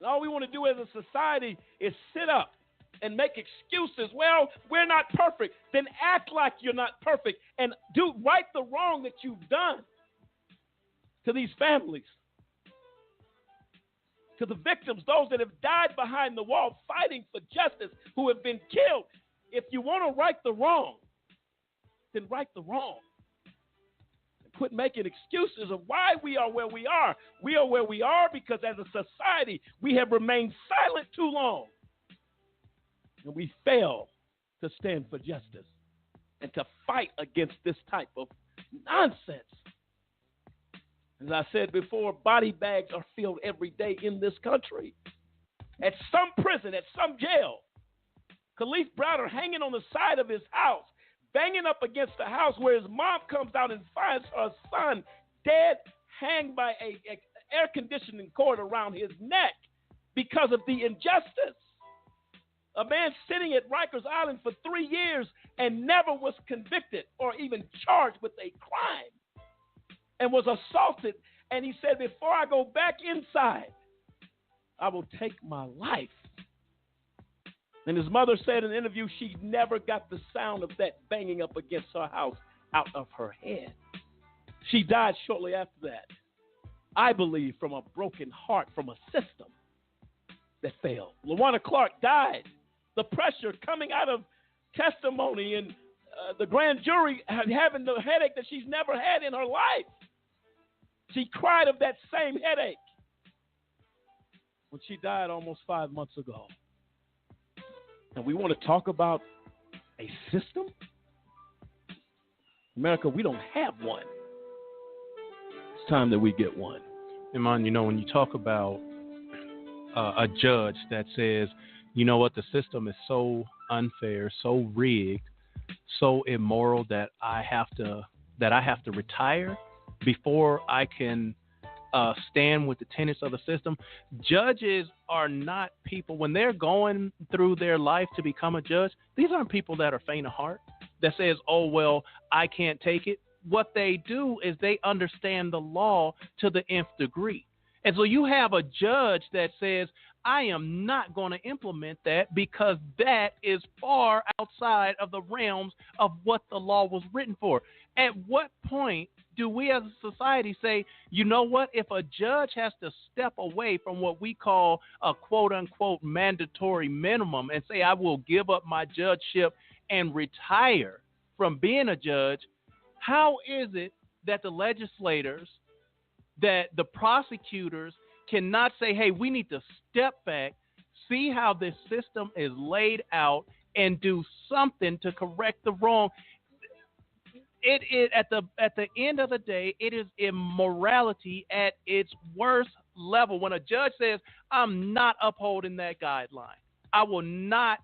And all we want to do as a society is sit up and make excuses. Well, we're not perfect. Then act like you're not perfect and do right the wrong that you've done to these families, to the victims, those that have died behind the wall fighting for justice, who have been killed. If you want to right the wrong, then right the wrong. And quit making excuses of why we are where we are. We are where we are because as a society, we have remained silent too long. And we fail to stand for justice and to fight against this type of nonsense. As I said before, body bags are filled every day in this country. At some prison, at some jail, Khalif Browder hanging on the side of his house, banging up against the house where his mom comes out and finds her son dead, hanged by a air conditioning cord around his neck because of the injustice. A man sitting at Rikers Island for 3 years and never was convicted or even charged with a crime, and was assaulted. And he said, before I go back inside, I will take my life. And his mother said in an interview she never got the sound of that banging up against her house out of her head. She died shortly after that. I believe from a broken heart, from a system that failed. LaWanna Clark died. The pressure coming out of testimony and the grand jury having the headache that she's never had in her life. She cried of that same headache when she died almost 5 months ago. And we want to talk about a system? America, we don't have one. It's time that we get one. Iman, you know, when you talk about a judge that says, you know what, the system is so unfair, so rigged, so immoral that I have to retire before I can stand with the tenets of the system. Judges are not people, when they're going through their life to become a judge, these aren't people that are faint of heart, that says, oh, well, I can't take it. What they do is they understand the law to the nth degree. And so you have a judge that says, I am not going to implement that because that is far outside of the realms of what the law was written for. At what point do we as a society say, you know what, if a judge has to step away from what we call a quote-unquote mandatory minimum and say, I will give up my judgeship and retire from being a judge, how is it that the legislators, that the prosecutors cannot say, hey, we need to step back, see how this system is laid out, and do something to correct the wrong? it is at the end of the day, it is immorality at its worst level. When a judge says, "I'm not upholding that guideline, I will not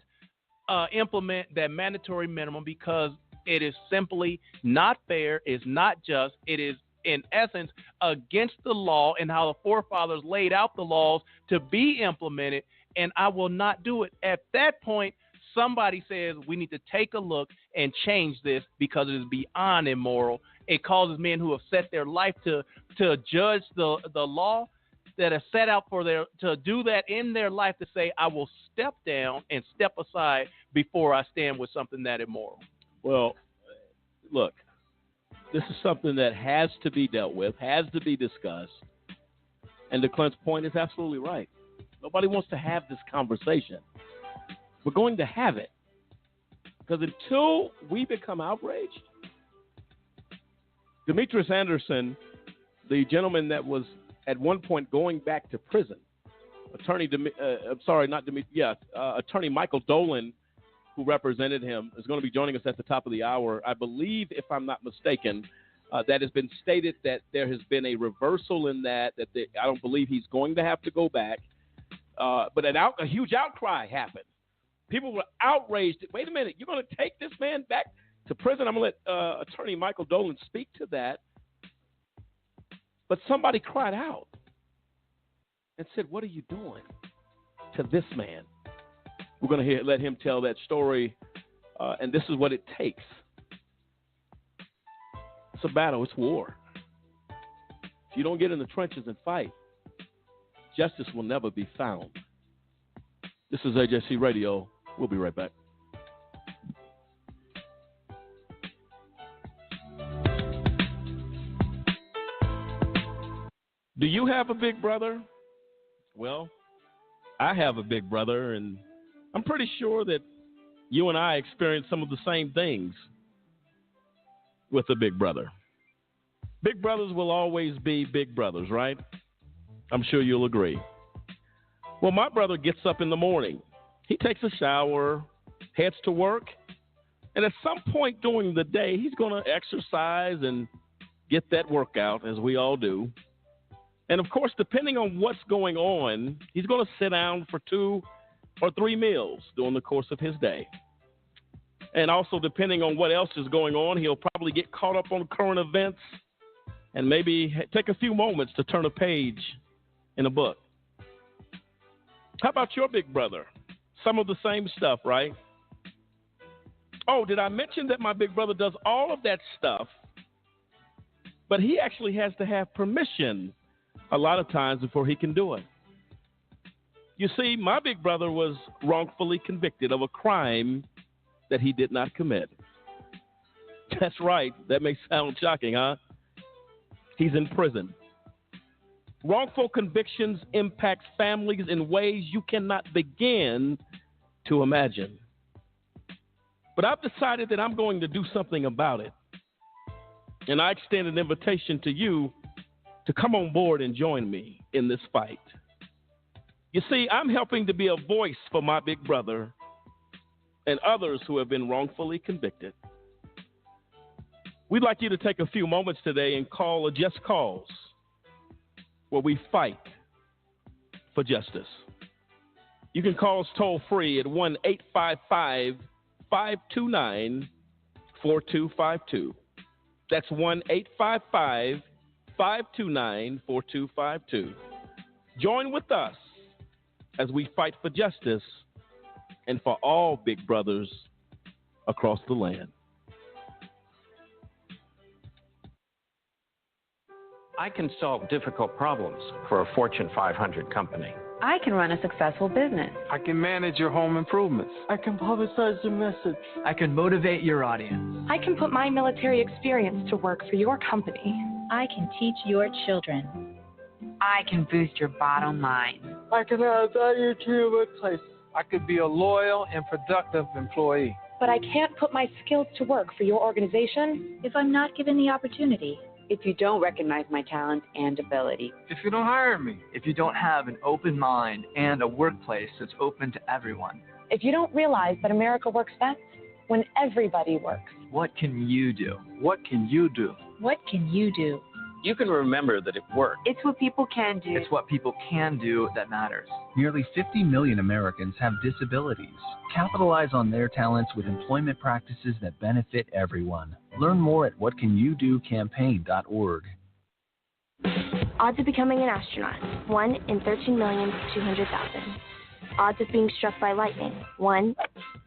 implement that mandatory minimum because it is simply not fair, it's not just, it is in essence against the law and how the forefathers laid out the laws to be implemented, and I will not do it." At that point, somebody says we need to take a look and change this because it is beyond immoral. It causes men who have set their life to judge the law, that have set out to do that in their life, to say, I will step down and step aside before I stand with something that immoral. Well, look, this is something that has to be dealt with, has to be discussed. And DeClint's point is absolutely right. Nobody wants to have this conversation. We're going to have it. Because until we become outraged, Demetrius Anderson, the gentleman that was at one point going back to prison, Attorney Michael Dolan, who represented him, is going to be joining us at the top of the hour. I believe, if I'm not mistaken, that has been stated that there has been a reversal in that I don't believe he's going to have to go back. But a huge outcry happened. People were outraged. Wait a minute, you're going to take this man back to prison? I'm going to let Attorney Michael Dolan speak to that. But somebody cried out and said, what are you doing to this man? We're going to let him tell that story, and this is what it takes. It's a battle. It's war. If you don't get in the trenches and fight, justice will never be found. This is AJC Radio. We'll be right back. Do you have a big brother? Well, I have a big brother, and I'm pretty sure that you and I experience some of the same things with a big brother. Big brothers will always be big brothers, right? I'm sure you'll agree. Well, my brother gets up in the morning. He takes a shower, heads to work, and at some point during the day, he's going to exercise and get that workout, as we all do. And, of course, depending on what's going on, he's going to sit down for 2 or 3 meals during the course of his day. And also, depending on what else is going on, he'll probably get caught up on current events and maybe take a few moments to turn a page in a book. How about your big brother? Some of the same stuff, right? Oh, did I mention that my big brother does all of that stuff, but he actually has to have permission a lot of times before he can do it. You see, my big brother was wrongfully convicted of a crime that he did not commit. That's right. That may sound shocking, huh? He's in prison. Wrongful convictions impact families in ways you cannot begin to imagine. But I've decided that I'm going to do something about it. And I extend an invitation to you to come on board and join me in this fight. You see, I'm helping to be a voice for my big brother and others who have been wrongfully convicted. We'd like you to take a few moments today and call a Just Cause, where we fight for justice. You can call us toll free at 1-855-529-4252. That's 1-855-529-4252. Join with us as we fight for justice and for all big brothers across the land. I can solve difficult problems for a Fortune 500 company. I can run a successful business. I can manage your home improvements. I can publicize your message. I can motivate your audience. I can put my military experience to work for your company. I can teach your children. I can boost your bottom line. I can add value to your workplace. I could be a loyal and productive employee. But I can't put my skills to work for your organization if I'm not given the opportunity. If you don't recognize my talent and ability. If you don't hire me. If you don't have an open mind and a workplace that's open to everyone. If you don't realize that America works best when everybody works. What can you do? What can you do? What can you do? You can remember that it worked. It's what people can do. It's what people can do that matters. Nearly 50 million Americans have disabilities. Capitalize on their talents with employment practices that benefit everyone. Learn more at whatcanyoudocampaign.org. Odds of becoming an astronaut, 1 in 13,200,000. Odds of being struck by lightning, 1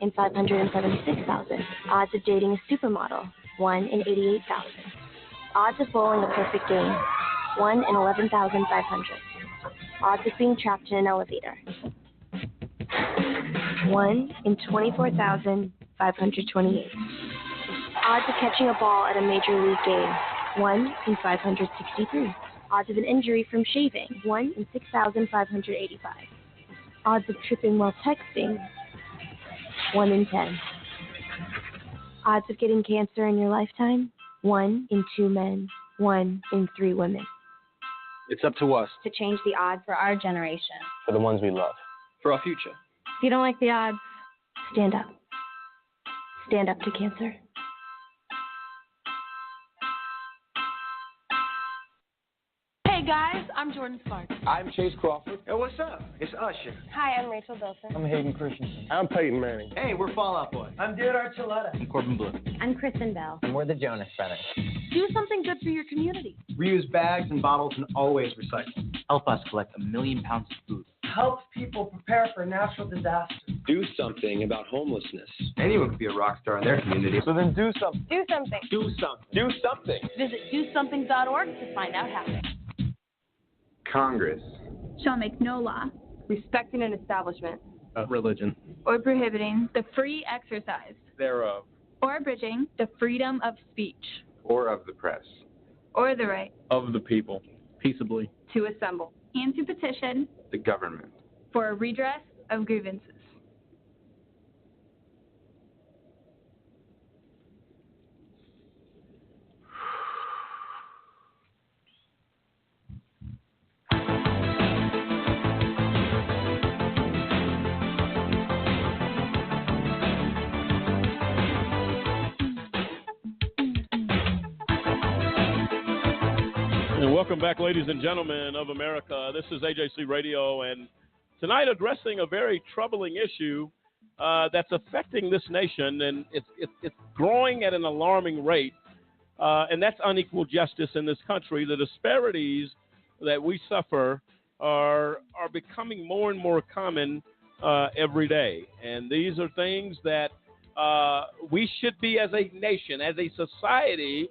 in 576,000. Odds of dating a supermodel, 1 in 88,000. Odds of bowling a perfect game, 1 in 11,500. Odds of being trapped in an elevator, 1 in 24,528. Odds of catching a ball at a major league game, 1 in 563. Odds of an injury from shaving, 1 in 6,585. Odds of tripping while texting, 1 in 10. Odds of getting cancer in your lifetime, 1 in 2 men, 1 in 3 women. It's up to us. To change the odds for our generation. For the ones we love. For our future. If you don't like the odds, stand up. Stand up to cancer. Hey guys, I'm Jordan Sparks. I'm Chase Crawford. Hey, what's up? It's Usher. Hi, I'm Rachel Bilson. I'm Hayden Christensen. I'm Peyton Manning. Hey, we're Fall Out Boy. I'm David Archuleta. I'm Corbin Blue. I'm Kristen Bell. And we're the Jonas Brothers. Do something good for your community. Reuse bags and bottles and always recycle. Help us collect 1 million pounds of food. Help people prepare for natural disasters. Do something about homelessness. Anyone could be a rock star in their community. So then do something. Do something. Do something. Do something. Visit dosomething.org to find out how. Congress shall make no law respecting an establishment of religion or prohibiting the free exercise thereof or abridging the freedom of speech or of the press or the right of the people peaceably to assemble and to petition the government for a redress of grievances. And welcome back, ladies and gentlemen of America. This is AJC Radio, and tonight addressing a very troubling issue that's affecting this nation, and it's growing at an alarming rate, and that's unequal justice in this country. The disparities that we suffer are becoming more and more common every day, and these are things that we should be, as a nation, as a society,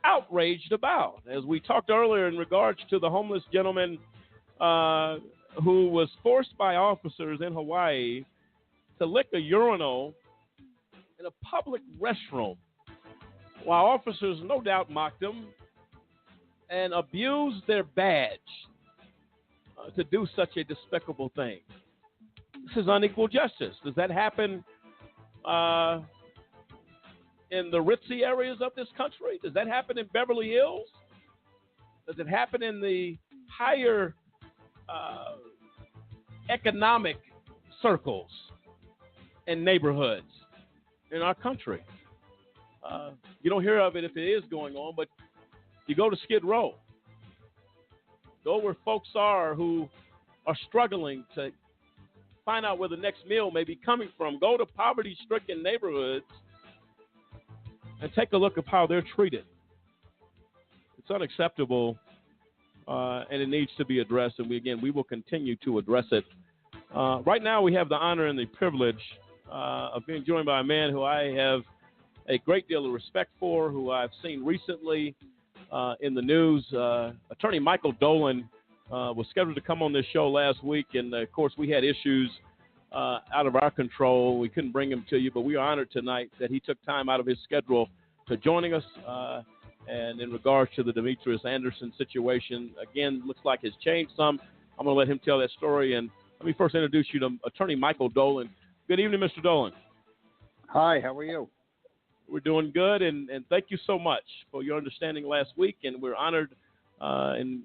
outraged about. As we talked earlier in regards to the homeless gentleman who was forced by officers in Hawaii to lick a urinal in a public restroom, while officers no doubt mocked him and abused their badge to do such a despicable thing. This is unequal justice. Does that happen in the ritzy areas of this country? Does that happen in Beverly Hills? Does it happen in the higher economic circles and neighborhoods in our country? You don't hear of it if it is going on, but you go to Skid Row. Go where folks are who are struggling to find out where the next meal may be coming from. Go to poverty-stricken neighborhoods and take a look at how they're treated. It's unacceptable, and it needs to be addressed, and we will continue to address it. Right now, we have the honor and the privilege of being joined by a man who I have a great deal of respect for, who I've seen recently in the news. Attorney Michael Dolan was scheduled to come on this show last week, and, of course, we had issues out of our control. We couldn't bring him to you, but we are honored tonight that he took time out of his schedule to joining us. And in regards to the Demetrius Anderson situation, again, looks like it's changed some. I'm going to let him tell that story. And let me first introduce you to Attorney Michael Dolan. Good evening, Mr. Dolan. Hi, how are you? We're doing good, and thank you so much for your understanding last week. And we're honored and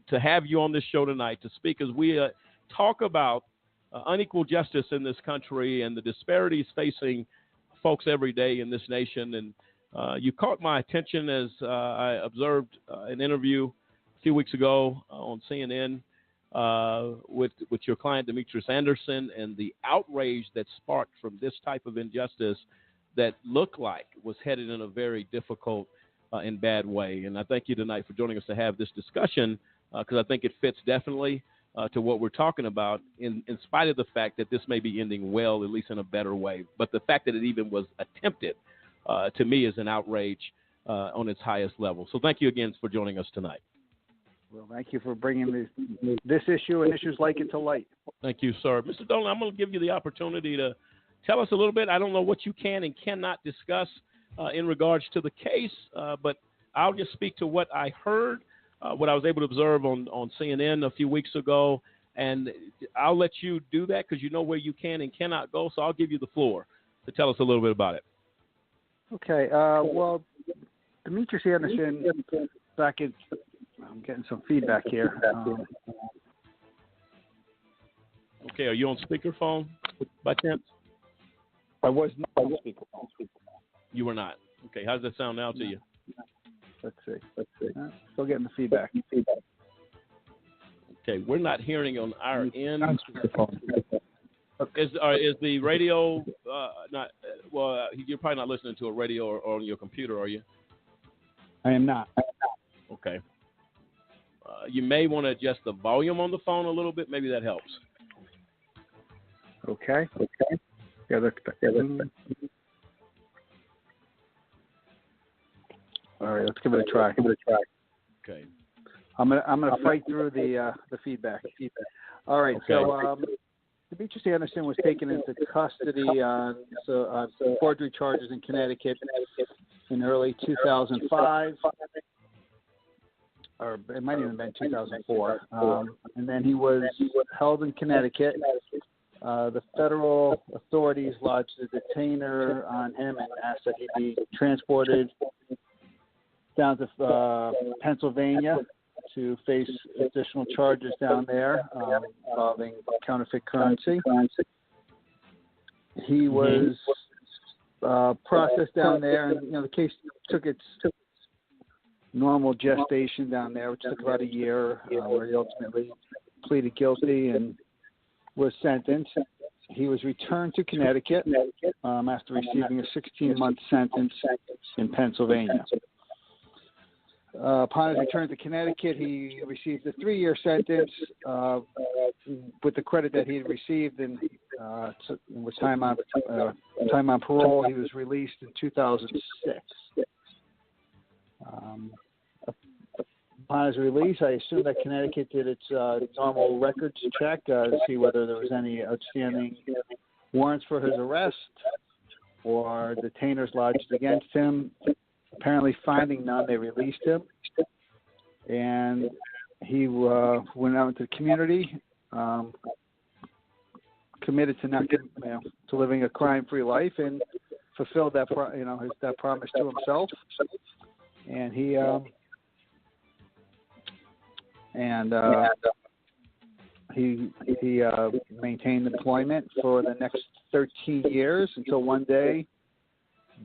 to have you on this show tonight to speak as we talk about unequal justice in this country and the disparities facing folks every day in this nation, and you caught my attention as I observed an interview a few weeks ago on CNN with your client Demetrius Anderson, and the outrage that sparked from this type of injustice that looked like was headed in a very difficult and bad way. And I thank you tonight for joining us to have this discussion, because I think it fits definitely to what we're talking about, in spite of the fact that this may be ending well, at least in a better way. But the fact that it even was attempted, to me, is an outrage on its highest level. So thank you again for joining us tonight. Well, thank you for bringing this issue and issues like it to light. Thank you, sir. Mr. Dolan, I'm going to give you the opportunity to tell us a little bit. I don't know what you can and cannot discuss in regards to the case, but I'll just speak to what I heard, what I was able to observe on CNN a few weeks ago, and I'll let you do that because you know where you can and cannot go, so I'll give you the floor to tell us a little bit about it. Okay. Well, Demetrius Anderson, I'm getting some feedback here. Okay, are you on speakerphone by chance? I was not on speakerphone. You were not. Okay, how does that sound now to you? Let's see. Still getting the feedback. Okay, we're not hearing on our end. Is the radio not? Well, you're probably not listening to a radio or on your computer, are you? I am not. Okay. You may want to adjust the volume on the phone a little bit. Maybe that helps. Okay. Yeah, all right, let's give it a try. Okay. I'm gonna fight through the feedback. All right. Okay. So Demetrius Anderson was taken into custody on forgery charges in Connecticut in early 2005. Or it might even have been 2004. And then he was held in Connecticut. The federal authorities lodged a detainer on him and asked that he be transported down to Pennsylvania to face additional charges down there involving counterfeit currency. He was processed down there, and the case took its normal gestation down there, which took about a year, where he ultimately pleaded guilty and was sentenced. He was returned to Connecticut after receiving a 16-month sentence in Pennsylvania. Upon his return to Connecticut, he received a 3-year sentence with the credit that he had received, and with time on parole. He was released in 2006. Upon his release, I assume that Connecticut did its normal records check to see whether there was any outstanding warrants for his arrest or detainers lodged against him. Apparently, finding none, they released him, and he went out into the community, committed to living a crime-free life, and fulfilled that that promise to himself. And he maintained employment for the next 13 years until one day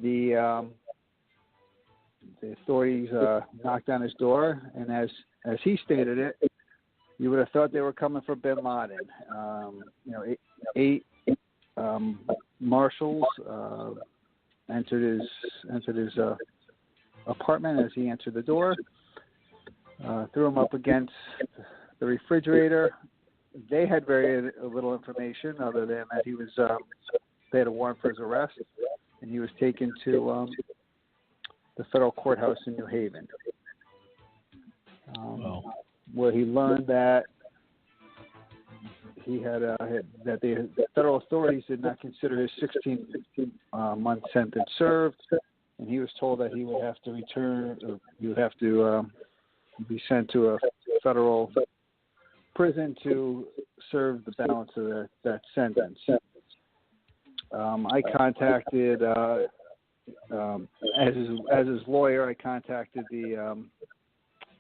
the authorities knocked on his door, and as he stated it, you would have thought they were coming for Bin Laden. Eight marshals entered his apartment as he entered the door, threw him up against the refrigerator. They had very little information other than that he was they had a warrant for his arrest, and he was taken to the federal courthouse in New Haven, where he learned that he had that the federal authorities did not consider his 16-month sentence served, and he was told that he would have to return, or he would have to be sent to a federal prison to serve the balance of that sentence. I contacted, as his lawyer, I contacted the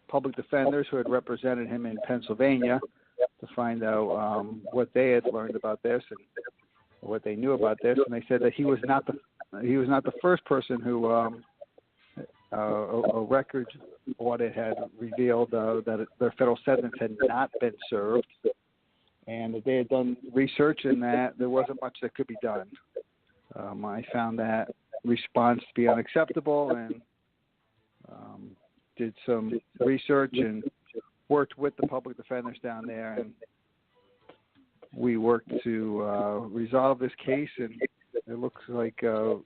public defenders who had represented him in Pennsylvania to find out what they had learned about this and what they knew about this, and they said that he was not the first person who a records audit had revealed that their federal sentence had not been served, and that they had done research and that there wasn't much that could be done. I found that response to be unacceptable and did some research and worked with the public defenders down there, and we worked to resolve this case, and it looks like, well,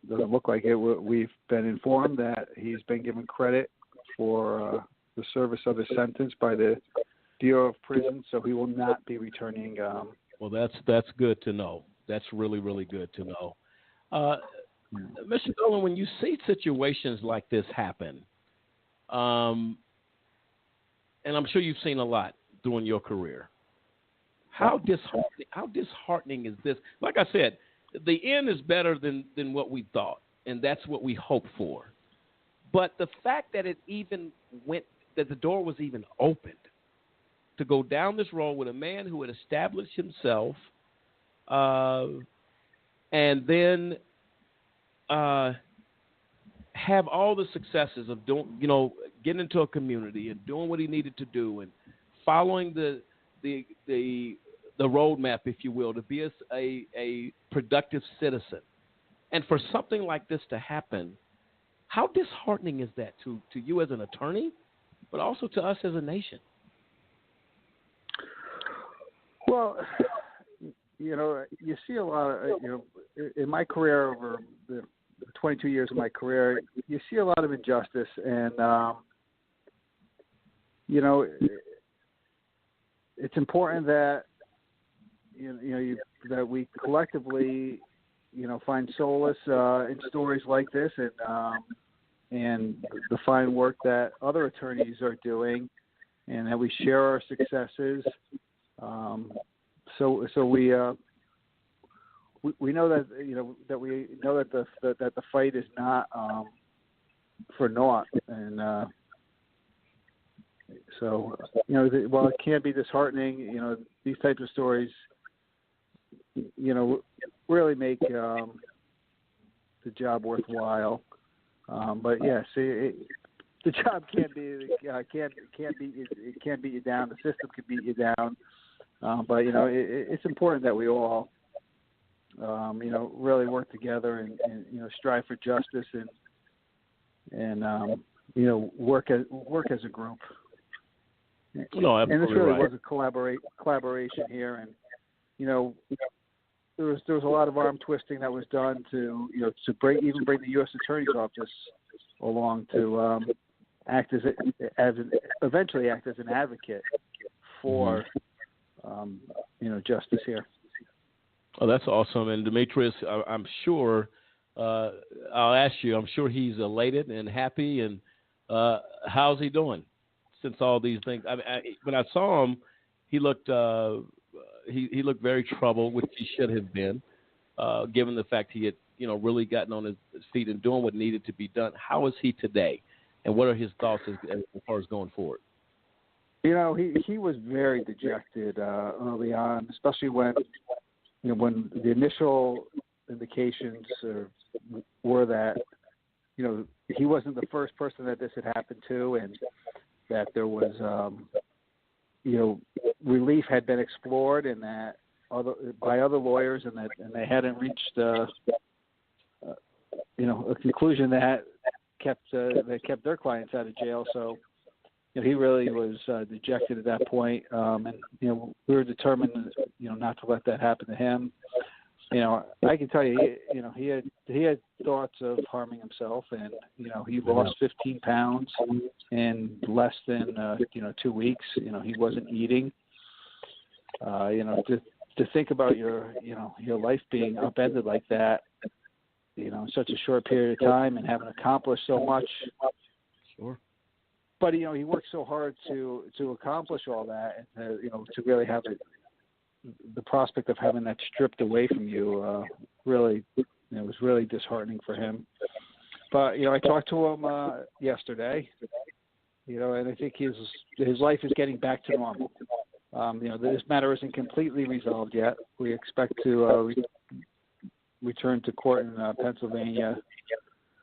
it doesn't look like it. We've been informed that he's been given credit for the service of his sentence by the Bureau of Prisons, so he will not be returning. Well, that's good to know. That's really, really good to know. Mr. Dolan, when you see situations like this happen, and I'm sure you've seen a lot during your career, how disheartening is this? Like I said, the end is better than what we thought, and that's what we hoped for. But the fact that that the door was even opened to go down this road with a man who had established himself, and then have all the successes of getting into a community and doing what he needed to do and following the roadmap, if you will, to be a productive citizen. And for something like this to happen, how disheartening is that to you as an attorney, but also to us as a nation? Well, you see a lot of, in my career, over the 22 years of my career, you see a lot of injustice, and, it's important that, that we collectively, find solace in stories like this, and the fine work that other attorneys are doing, and that we share our successes. So we know that that the fight is not for naught, and while it can be disheartening, these types of stories, really make the job worthwhile. But yes, the job can't beat you down. The system can beat you down. But it's important that we all really work together and strive for justice and work as a group. No, absolutely. And this really right. was a collaboration here, and there was a lot of arm twisting that was done to bring the U.S. Attorney's Office along to eventually act as an advocate for justice here. Oh, that's awesome. And Demetrius, I'm sure, I'll ask you, I'm sure he's elated and happy. And how's he doing since all these things? When I saw him, he looked he looked very troubled, which he should have been, given the fact he had really gotten on his feet and doing what needed to be done. How is he today, and what are his thoughts as far as going forward? He was very dejected early on, especially when the initial indications were that he wasn't the first person that this had happened to, and that there was relief had been explored, and that by other lawyers, and they hadn't reached a conclusion that kept their clients out of jail. So he really was dejected at that point, and we were determined not to let that happen to him. I can tell you, he had thoughts of harming himself, and he lost 15 pounds in less than 2 weeks. He wasn't eating. To think about your life being upended like that, in such a short period of time, and having accomplished so much. Sure. But he worked so hard to accomplish all that, and to really have the prospect of having that stripped away from you, really, it was really disheartening for him. But I talked to him yesterday, and I think his life is getting back to normal. This matter isn't completely resolved yet. We expect to return to court in Pennsylvania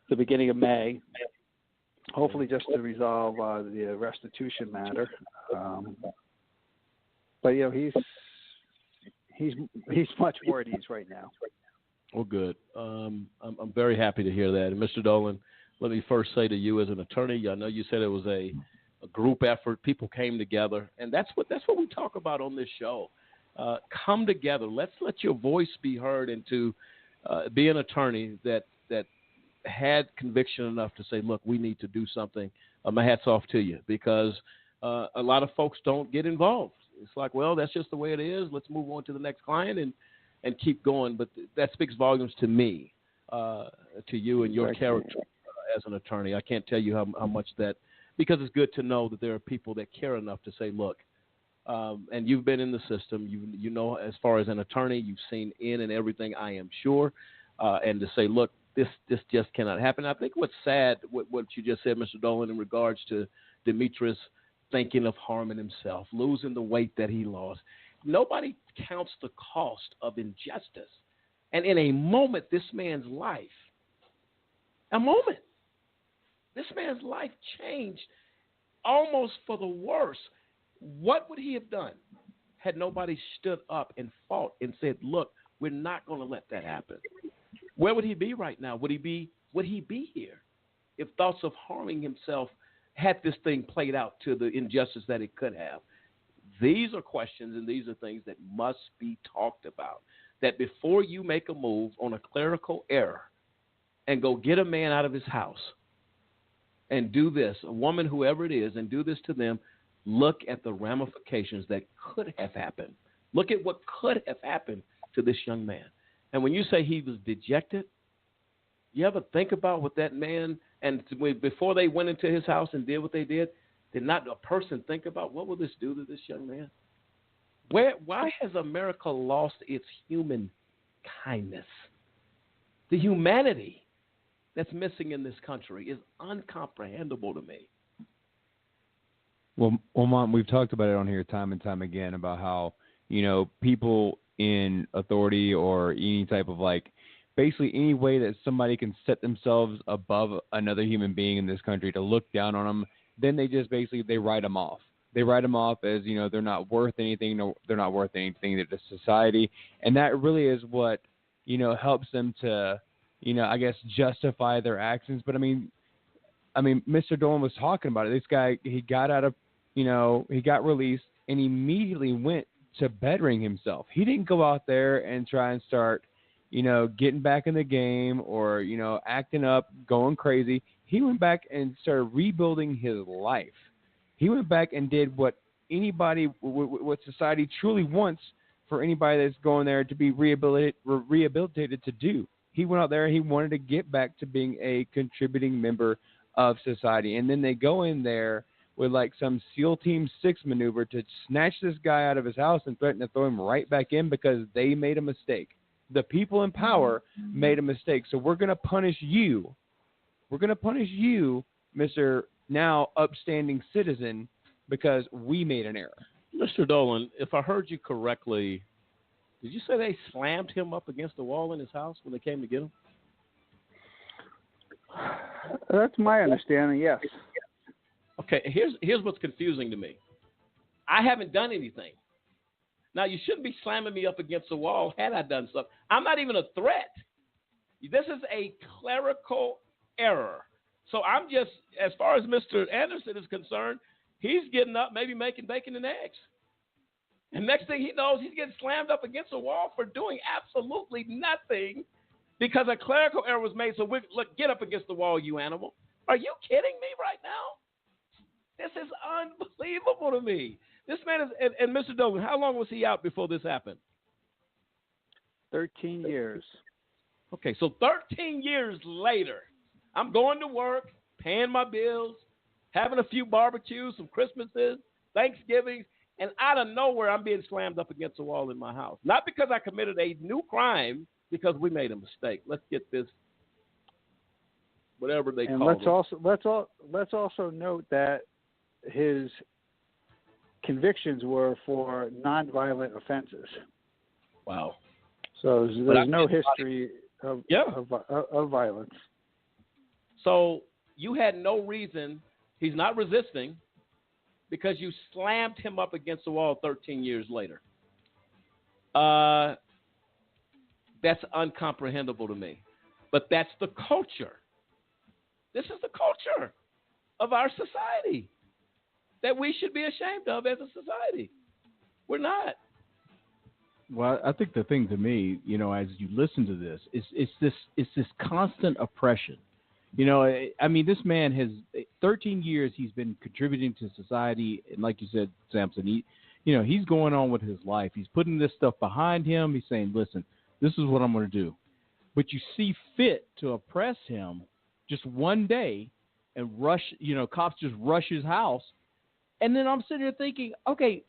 the beginning of May, hopefully just to resolve the restitution matter. But he's much more at ease right now. Well, good. I'm very happy to hear that. And Mr. Dolan, let me first say to you as an attorney, I know you said it was a group effort. People came together, and that's what we talk about on this show. Come together. Let's let your voice be heard, and to be an attorney that had conviction enough to say, look, we need to do something. My hat's off to you, because a lot of folks don't get involved. It's like, well, that's just the way it is. Let's move on to the next client and keep going. But that speaks volumes to me, to you and your character as an attorney. I can't tell you how much that, because it's good to know that there are people that care enough to say, look, and you've been in the system. You know, as far as an attorney, you've seen in and everything, I am sure. And to say, look, this just cannot happen. I think what's sad, what you just said, Mr. Dolan, in regards to Demetrius thinking of harming himself, losing the weight that he lost. Nobody counts the cost of injustice. And in a moment, this man's life changed almost for the worse. What would he have done had nobody stood up and fought and said, look, we're not going to let that happen? Where would he be right now? Would he be here if thoughts of harming himself had this thing played out to the injustice that it could have? These are questions and these are things that must be talked about. That before you make a move on a clerical error and go get a man out of his house and do this, a woman, whoever it is, and do this to them, look at the ramifications that could have happened. Look at what could have happened to this young man. And when you say he was dejected, you ever think about what that man, and before they went into his house and did what they did not a person think about what will this do to this young man? Why has America lost its human kindness? The humanity that's missing in this country is incomprehensible to me. Well, Mom, we've talked about it on here time and time again about how, people in authority or any type of basically any way that somebody can set themselves above another human being in this country to look down on them, then they just they write them off. They write them off as, they're not worth anything. No, they're not worth anything to society. And that really is what, helps them to, I guess, justify their actions. But I mean, Mr. Dolan was talking about it. This guy, he got out of, he got released and immediately went to bettering himself. He didn't go out there and try and start, getting back in the game or, acting up, going crazy. He went back and started rebuilding his life. He went back and did what what society truly wants for anybody that's going there to be rehabilitated to do. He went out there and he wanted to get back to being a contributing member of society. And then they go in there with some SEAL Team 6 maneuver to snatch this guy out of his house and threaten to throw him right back in because they made a mistake. The people in power made a mistake. So we're going to punish you. We're going to punish you, Mr. now upstanding citizen, because we made an error. Mr. Dolan, if I heard you correctly, did you say they slammed him up against the wall in his house when they came to get him? That's my understanding, yes. Okay, here's what's confusing to me. I haven't done anything. Now, you shouldn't be slamming me up against the wall had I done something. I'm not even a threat. This is a clerical error. So I'm just, as far as Mr. Anderson is concerned, he's getting up, maybe making bacon and eggs. And next thing he knows, he's getting slammed up against a wall for doing absolutely nothing because a clerical error was made. So, look, get up against the wall, you animal. Are you kidding me right now? This is unbelievable to me. This man is, and Mr. Dolan, how long was he out before this happened? 13 years. Okay, so 13 years later, I'm going to work, paying my bills, having a few barbecues, some Christmases, Thanksgivings, and out of nowhere, I'm being slammed up against the wall in my house. Not because I committed a new crime, because we made a mistake. Let's get this, whatever they call it. Let's also note that his convictions were for nonviolent offenses. Wow. So there's no history of violence. So you had no reason. He's not resisting because you slammed him up against the wall 13 years later. That's incomprehensible to me. But that's the culture. This is the culture of our society that we should be ashamed of as a society. We're not. Well, I think the thing to me, as you listen to this, it's this constant oppression. I mean, this man has 13 years. He's been contributing to society, and like you said, Samson, he's going on with his life. He's putting this stuff behind him. He's saying, "Listen, this is what I'm going to do." But you see fit to oppress him just one day, and cops just rush his house, and then I'm sitting there thinking, okay,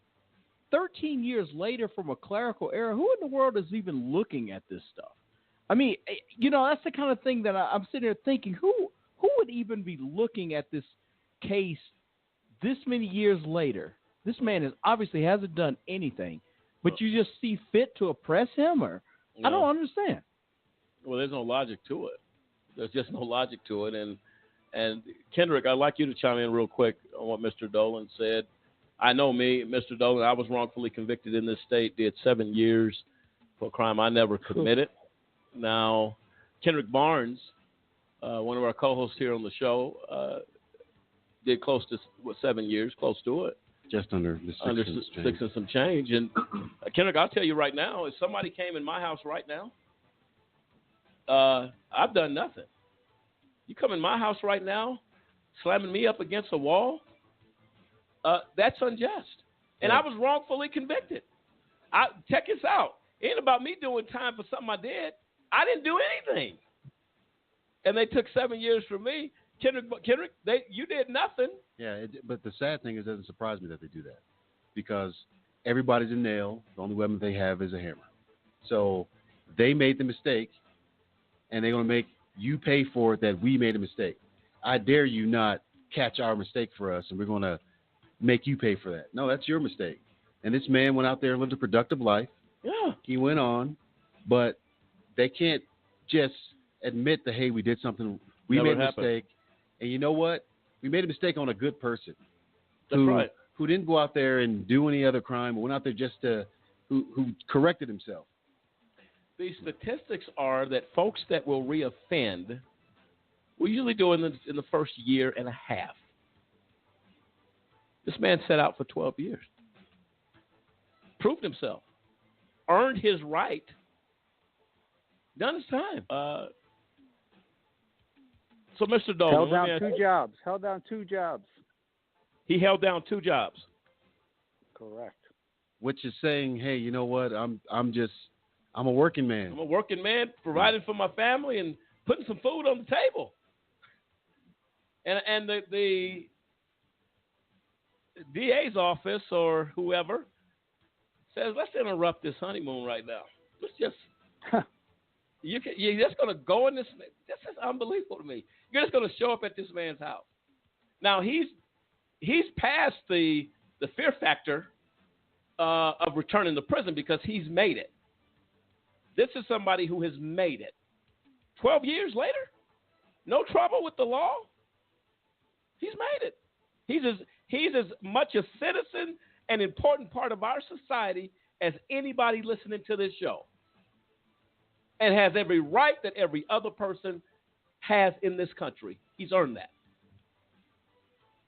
13 years later from a clerical era, who in the world is even looking at this stuff? I mean, that's the kind of thing that I'm sitting there thinking, who would even be looking at this case this many years later? This man obviously hasn't done anything, but you just see fit to oppress him, or No. I don't understand. Well, there's no logic to it. There's just no logic to it. And Kendrick, I'd like you to chime in real quick on what Mr. Dolan said. I know me, Mr. Dolan, I was wrongfully convicted in this state, did 7 years for a crime I never committed. Now, Kendrick Barnes, one of our co-hosts here on the show, did close to 7 years, close to it. Just under six and some change. And Kendrick, I'll tell you right now, if somebody came in my house right now, I've done nothing. You come in my house right now, slamming me up against a wall, that's unjust. And I was wrongfully convicted. Check this out. It ain't about me doing time for something I did. I didn't do anything. And they took 7 years from me. Kendrick, you did nothing. Yeah, but the sad thing is it doesn't surprise me that they do that because everybody's a nail. The only weapon they have is a hammer. So they made the mistake, and they're going to make you pay for it that we made a mistake. I dare you not catch our mistake for us, and we're going to make you pay for that. No, that's your mistake. And this man went out there and lived a productive life. Yeah. He went on, but they can't just admit that, hey, we did something. We made a mistake. And you know what? We made a mistake on a good person. That's right. Who didn't go out there and do any other crime, but went out there just who corrected himself. The statistics are that folks that will reoffend, we usually do in the first year and a half. This man set out for 12 years. Proved himself. Earned his right. Done his time. So, Mr. Dolan. Held down two jobs. He held down 2 jobs. Correct. Which is saying, hey, you know what? I'm a working man. I'm a working man, providing for my family and putting some food on the table. And the DA's office or whoever says, let's interrupt this honeymoon right now. Let's just you're just going to go in this. This is unbelievable to me. You're just going to show up at this man's house. Now he's past the fear factor of returning to prison because he's made it. This is somebody who has made it. 12 years later, no trouble with the law. He's made it. He's as much a citizen, an important part of our society as anybody listening to this show, and has every right that every other person has in this country. He's earned that.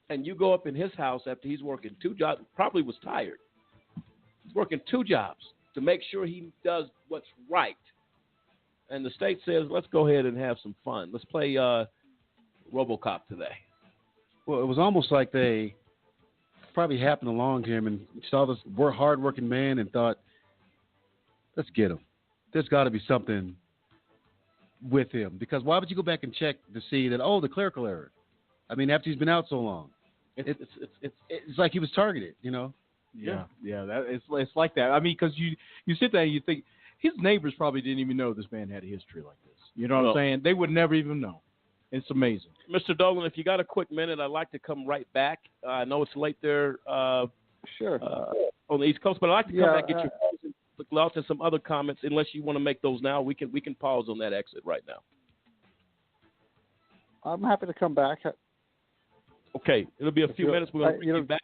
And you go up in his house after he's working 2 jobs, probably was tired. He's working 2 jobs to make sure he does what's right. And the state says, let's go ahead and have some fun. Let's play RoboCop today. Well, it was almost like they probably happened along to him and saw this hard-working man and thought, let's get him. There's got to be something with him. Because why would you go back and check to see that, the clerical error? I mean, after he's been out so long. It's like he was targeted, Yeah, it's like that. I mean, because you sit there and you think, his neighbors probably didn't even know this man had a history like this. You know what I'm saying? They would never even know. It's amazing. Mr. Dolan, if you got a quick minute, I'd like to come right back. I know it's late there sure. On the East Coast, but I'd like to come back and get your out to some other comments. Unless you want to make those now, we can pause on that exit right now. I'm happy to come back. Okay, it'll be a few minutes. We'll bring you back.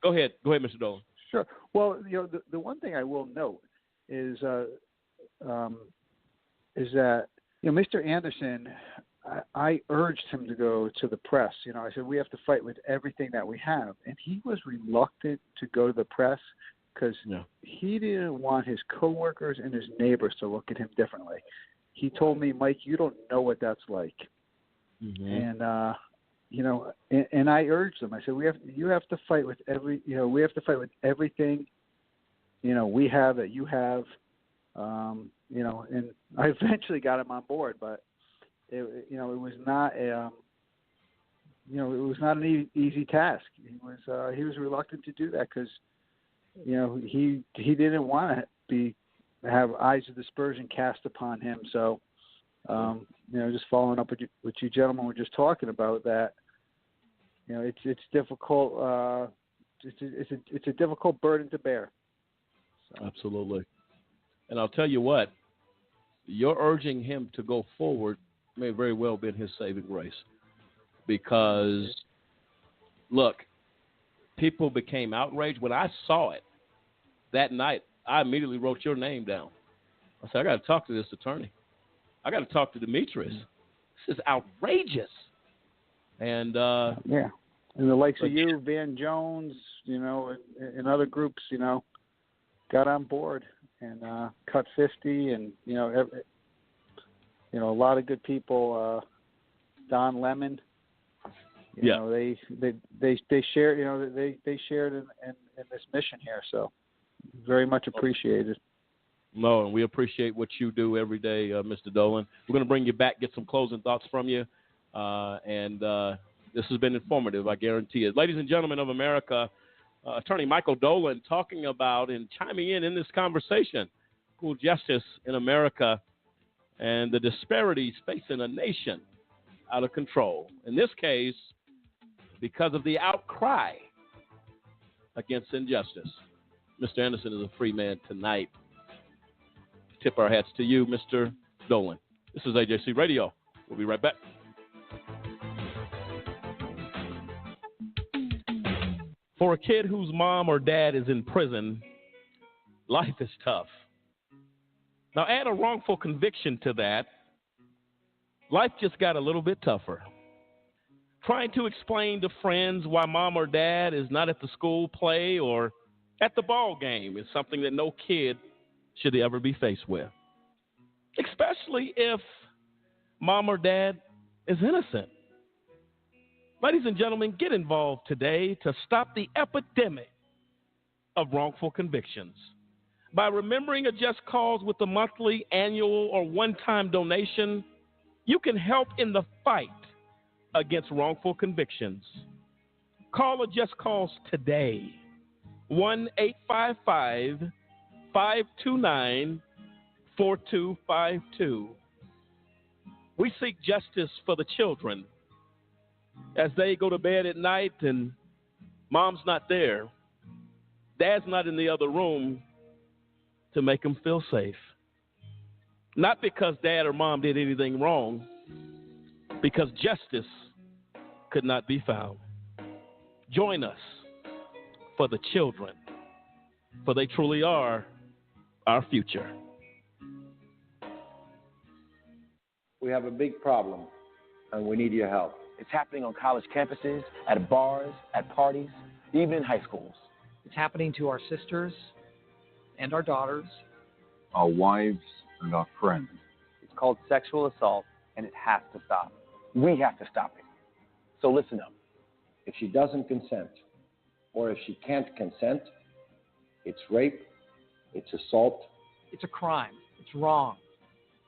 Go ahead, Mr. Dolan. Sure. Well, the one thing I will note is that Mr. Anderson, I urged him to go to the press. I said we have to fight with everything that we have, and he was reluctant to go to the press because he didn't want his coworkers and his neighbors to look at him differently. He told me, Mike, you don't know what that's like. Mm-hmm. And I urged them. I said, you have to fight with we have to fight with everything, we have that you have, and I eventually got him on board, but it was not an easy task. He was reluctant to do that because, he didn't want to have eyes of dispersion cast upon him. So, just following up with what you gentlemen were just talking about, that it's difficult. It's a difficult burden to bear. So. Absolutely. And I'll tell you what, you're urging him to go forward may very well be his saving grace, because look, people became outraged when I saw it that night. I immediately wrote your name down. I said, I got to talk to this attorney. I got to talk to Demetrius. This is outrageous. And and the likes of you, Van Jones, and other groups, got on board and cut 50, and a lot of good people. Don Lemon, they shared, they shared in this mission here, so very much appreciated. No, and we appreciate what you do every day, Mr. Dolan. We're going to bring you back, get some closing thoughts from you, and this has been informative, I guarantee it. Ladies and gentlemen of America, Attorney Michael Dolan talking about and chiming in this conversation, school justice in America and the disparities facing a nation out of control. In this case, because of the outcry against injustice. Mr. Anderson is a free man tonight. Tip our hats to you, Mr. Dolan. This is AJC Radio. We'll be right back. For a kid whose mom or dad is in prison, life is tough. Now add a wrongful conviction to that, life just got a little bit tougher. Trying to explain to friends why mom or dad is not at the school play or at the ball game is something that no kid should ever be faced with, especially if mom or dad is innocent. Ladies and gentlemen, get involved today to stop the epidemic of wrongful convictions. By remembering a just cause with a monthly, annual, or one-time donation, you can help in the fight against wrongful convictions. Call a just cause today, 1-855-529-4252. We seek justice for the children as they go to bed at night and mom's not there, dad's not in the other room to make them feel safe. Not because dad or mom did anything wrong, because justice could not be found. Join us for the children, for they truly are our future. We have a big problem, and we need your help. It's happening on college campuses, at bars, at parties, even in high schools. It's happening to our sisters and our daughters, our wives and our friends. It's called sexual assault, and it has to stop. We have to stop it. So listen up. If she doesn't consent, or if she can't consent, it's rape, it's assault. It's a crime. It's wrong.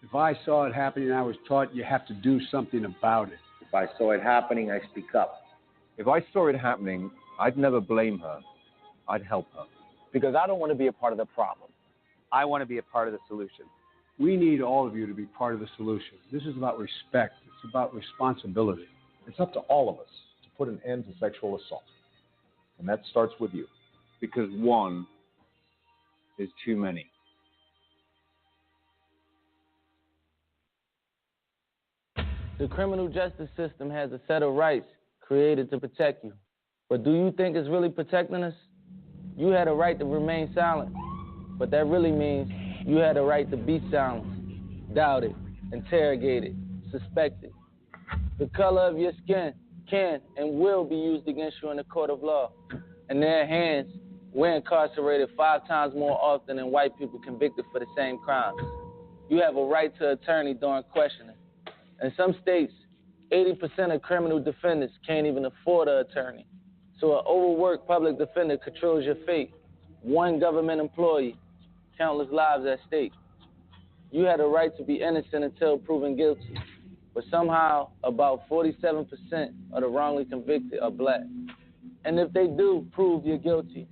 If I saw it happening, I was taught you have to do something about it. If I saw it happening, I speak up. If I saw it happening, I'd never blame her. I'd help her. Because I don't want to be a part of the problem. I want to be a part of the solution. We need all of you to be part of the solution. This is about respect. It's about responsibility. It's up to all of us to put an end to sexual assault. And that starts with you. Because one is too many. The criminal justice system has a set of rights created to protect you. But do you think it's really protecting us? You had a right to remain silent, but that really means you had a right to be silenced, doubted, interrogated, suspected. The color of your skin can and will be used against you in the court of law. In their hands, we're incarcerated 5 times more often than white people convicted for the same crimes. You have a right to attorney during questioning. In some states, 80% of criminal defendants can't even afford an attorney. So an overworked public defender controls your fate. One government employee, countless lives at stake. You had a right to be innocent until proven guilty. But somehow, about 47% of the wrongly convicted are black. And if they do prove you're guilty,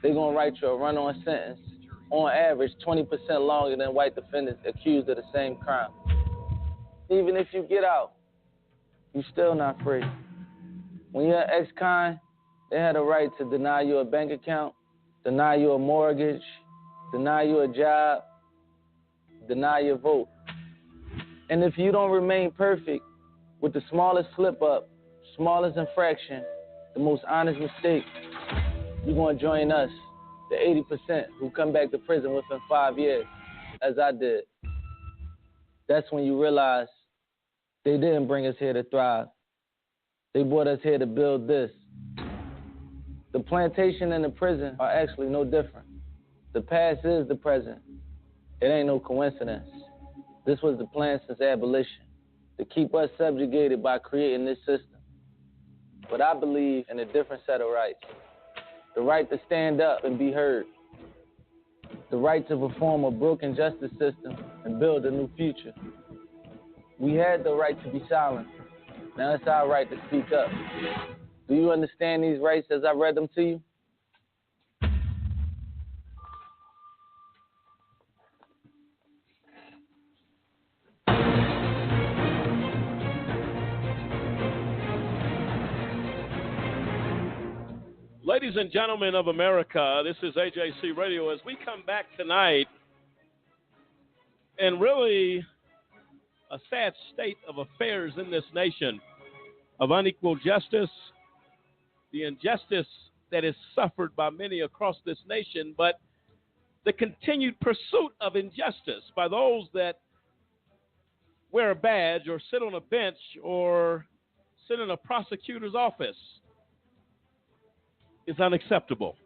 they're going to write you a run-on sentence, on average 20% longer than white defendants accused of the same crime. Even if you get out, you're still not free. When you're an ex-con, they had a right to deny you a bank account, deny you a mortgage, deny you a job, deny your vote. And if you don't remain perfect, with the smallest slip-up, smallest infraction, the most honest mistake, you're going to join us, the 80% who come back to prison within 5 years, as I did. That's when you realize they didn't bring us here to thrive. They brought us here to build this. The plantation and the prison are actually no different. The past is the present. It ain't no coincidence. This was the plan since abolition, to keep us subjugated by creating this system. But I believe in a different set of rights. The right to stand up and be heard. The right to reform a broken justice system and build a new future. We had the right to be silent. Now it's our right to speak up. Do you understand these rights as I read them to you? Ladies and gentlemen of America, this is AJC Radio. As we come back tonight, and really a sad state of affairs in this nation, of unequal justice, the injustice that is suffered by many across this nation, but the continued pursuit of injustice by those that wear a badge or sit on a bench or sit in a prosecutor's office is unacceptable.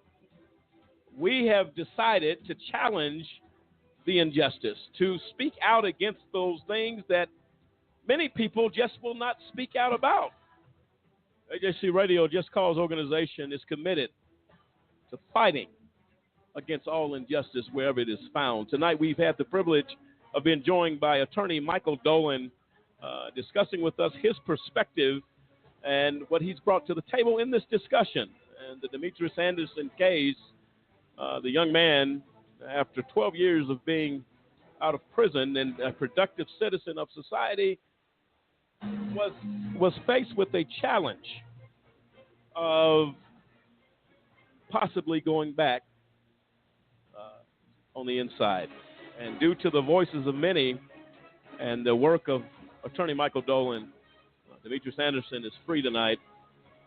We have decided to challenge the injustice, to speak out against those things that many people just will not speak out about. AJC Radio Just Cause organization is committed to fighting against all injustice wherever it is found. Tonight we've had the privilege of being joined by attorney Michael Dolan, discussing with us his perspective and what he's brought to the table in this discussion. And the Demetrius Anderson case, the young man, after 12 years of being out of prison and a productive citizen of society, was faced with a challenge of possibly going back on the inside. And due to the voices of many and the work of attorney Michael Dolan, Demetrius Anderson is free tonight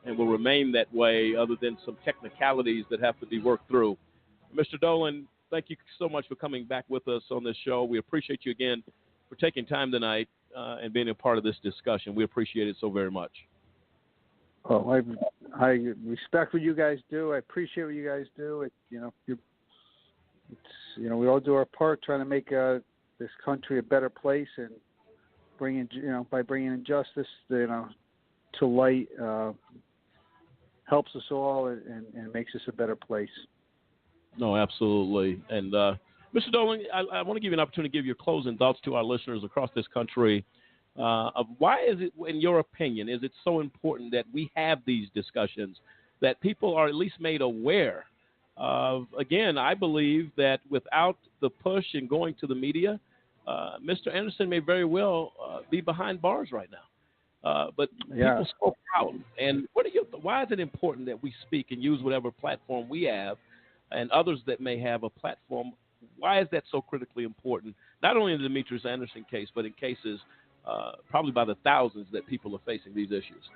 and will remain that way other than some technicalities that have to be worked through. Mr. Dolan, thank you so much for coming back with us on this show. We appreciate you again for taking time tonight and being a part of this discussion. We appreciate it so very much. Well, I respect what you guys do. I appreciate what you guys do. We all do our part trying to make this country a better place, and by bringing injustice, to light, helps us all and makes us a better place. No, absolutely. And Mr. Dolan, I want to give you an opportunity to give your closing thoughts to our listeners across this country of why is it, in your opinion, is it so important that we have these discussions, that people are at least made aware of? Again, I believe that without the push and going to the media, Mr. Anderson may very well be behind bars right now. But people spoke out. And why is it important that we speak and use whatever platform we have, and others that may have a platform? Why is that so critically important? Not only in the Demetrius Anderson case, but in cases probably by the thousands that people are facing these issues.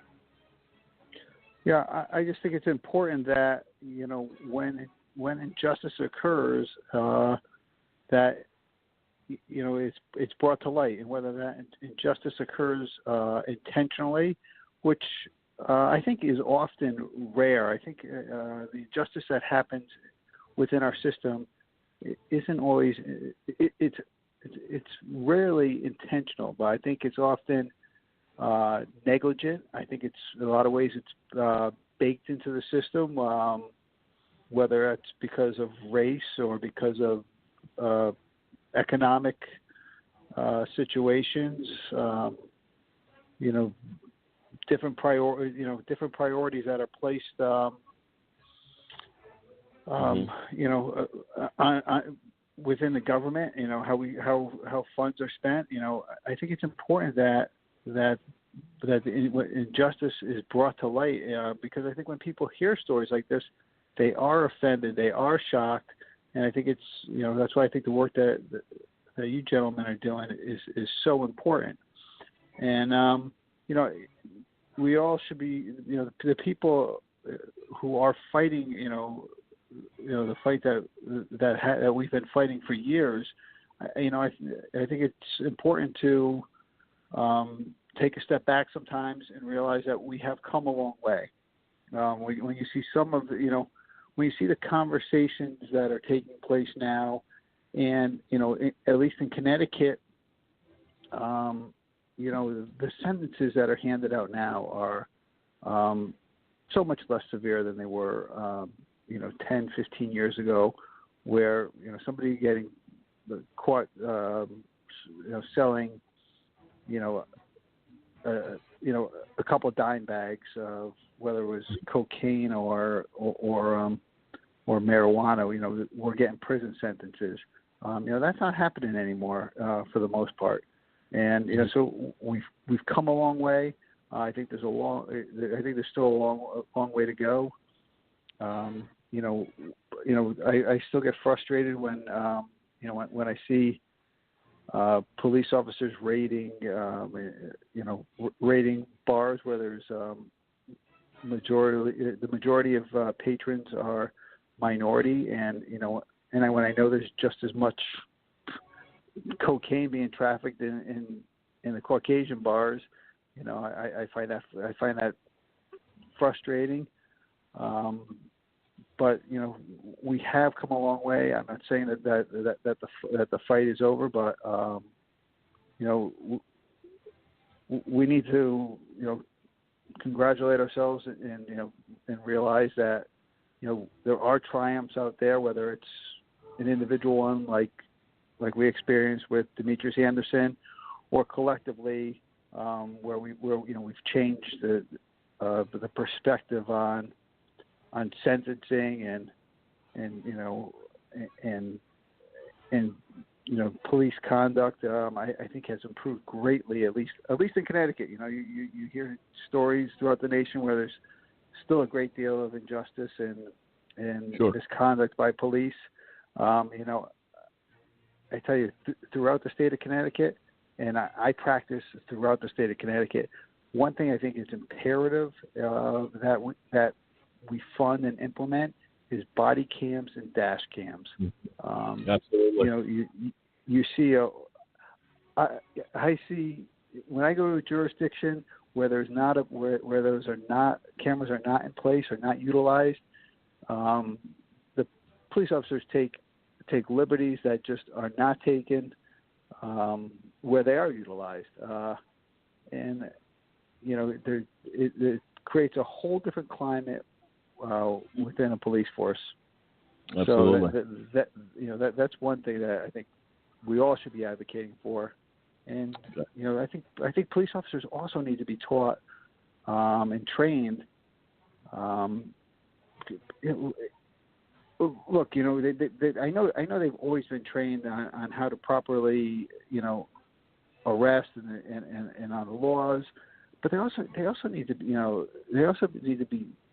Yeah, I just think it's important that, you know, when injustice occurs, that, you know, it's brought to light, and whether that injustice occurs intentionally, which I think is often rare. I think the injustice that happens within our system isn't always it's rarely intentional, but I think it's often negligent. I think it's in a lot of ways it's baked into the system, whether it's because of race or because of economic situations. You know, different priorities that are placed. You know, on within the government, you know, how funds are spent. You know, I think it's important that injustice is brought to light, because I think when people hear stories like this, they are offended, they are shocked, and I think it's, you know, that's why I think the work that you gentlemen are doing is so important. And you know, we all should be, you know, the people who are fighting, you know, the fight that we've been fighting for years. You know, I think it's important to take a step back sometimes and realize that we have come a long way. When you see some of the, you know, when you see the conversations that are taking place now, and, you know, at least in Connecticut, you know, the sentences that are handed out now are so much less severe than they were, you know, 10, 15 years ago, where, you know, somebody getting caught, you know, selling, you know, a couple of dime bags of whether it was cocaine or marijuana, you know, we're getting prison sentences. You know, that's not happening anymore for the most part. And, you know, so we've come a long way. I think there's still a long way to go. You know, I still get frustrated when, you know, when I see police officers raiding, you know, raiding bars where there's the majority of patrons are minority, and, you know, and when I know there's just as much cocaine being trafficked in the Caucasian bars, you know, I find that frustrating. But, you know, we have come a long way. I'm not saying that the fight is over, but you know, we need to, you know, congratulate ourselves and you know, and realize that, you know, there are triumphs out there, whether it's an individual one like we experienced with Demetrius Anderson, or collectively where you know, we've changed the perspective on sentencing and you know and you know, police conduct. I think has improved greatly, at least in Connecticut. You know, you hear stories throughout the nation where there's still a great deal of injustice and Sure. misconduct by police. You know, I tell you, throughout the state of Connecticut, and I practice throughout the state of Connecticut, one thing I think is imperative that we fund and implement is body cams and dash cams. Absolutely. You know, you see I see when I go to a jurisdiction where there's not where those are not, cameras are not in place or not utilized, the police officers take liberties that just are not taken where they are utilized, and you know, it creates a whole different climate within a police force. Absolutely. So you know, that's one thing that I think we all should be advocating for. And you know, I think police officers also need to be taught and trained. Look, you know, I know they've always been trained on how to properly, you know, arrest and on the laws, but they also need to, you know,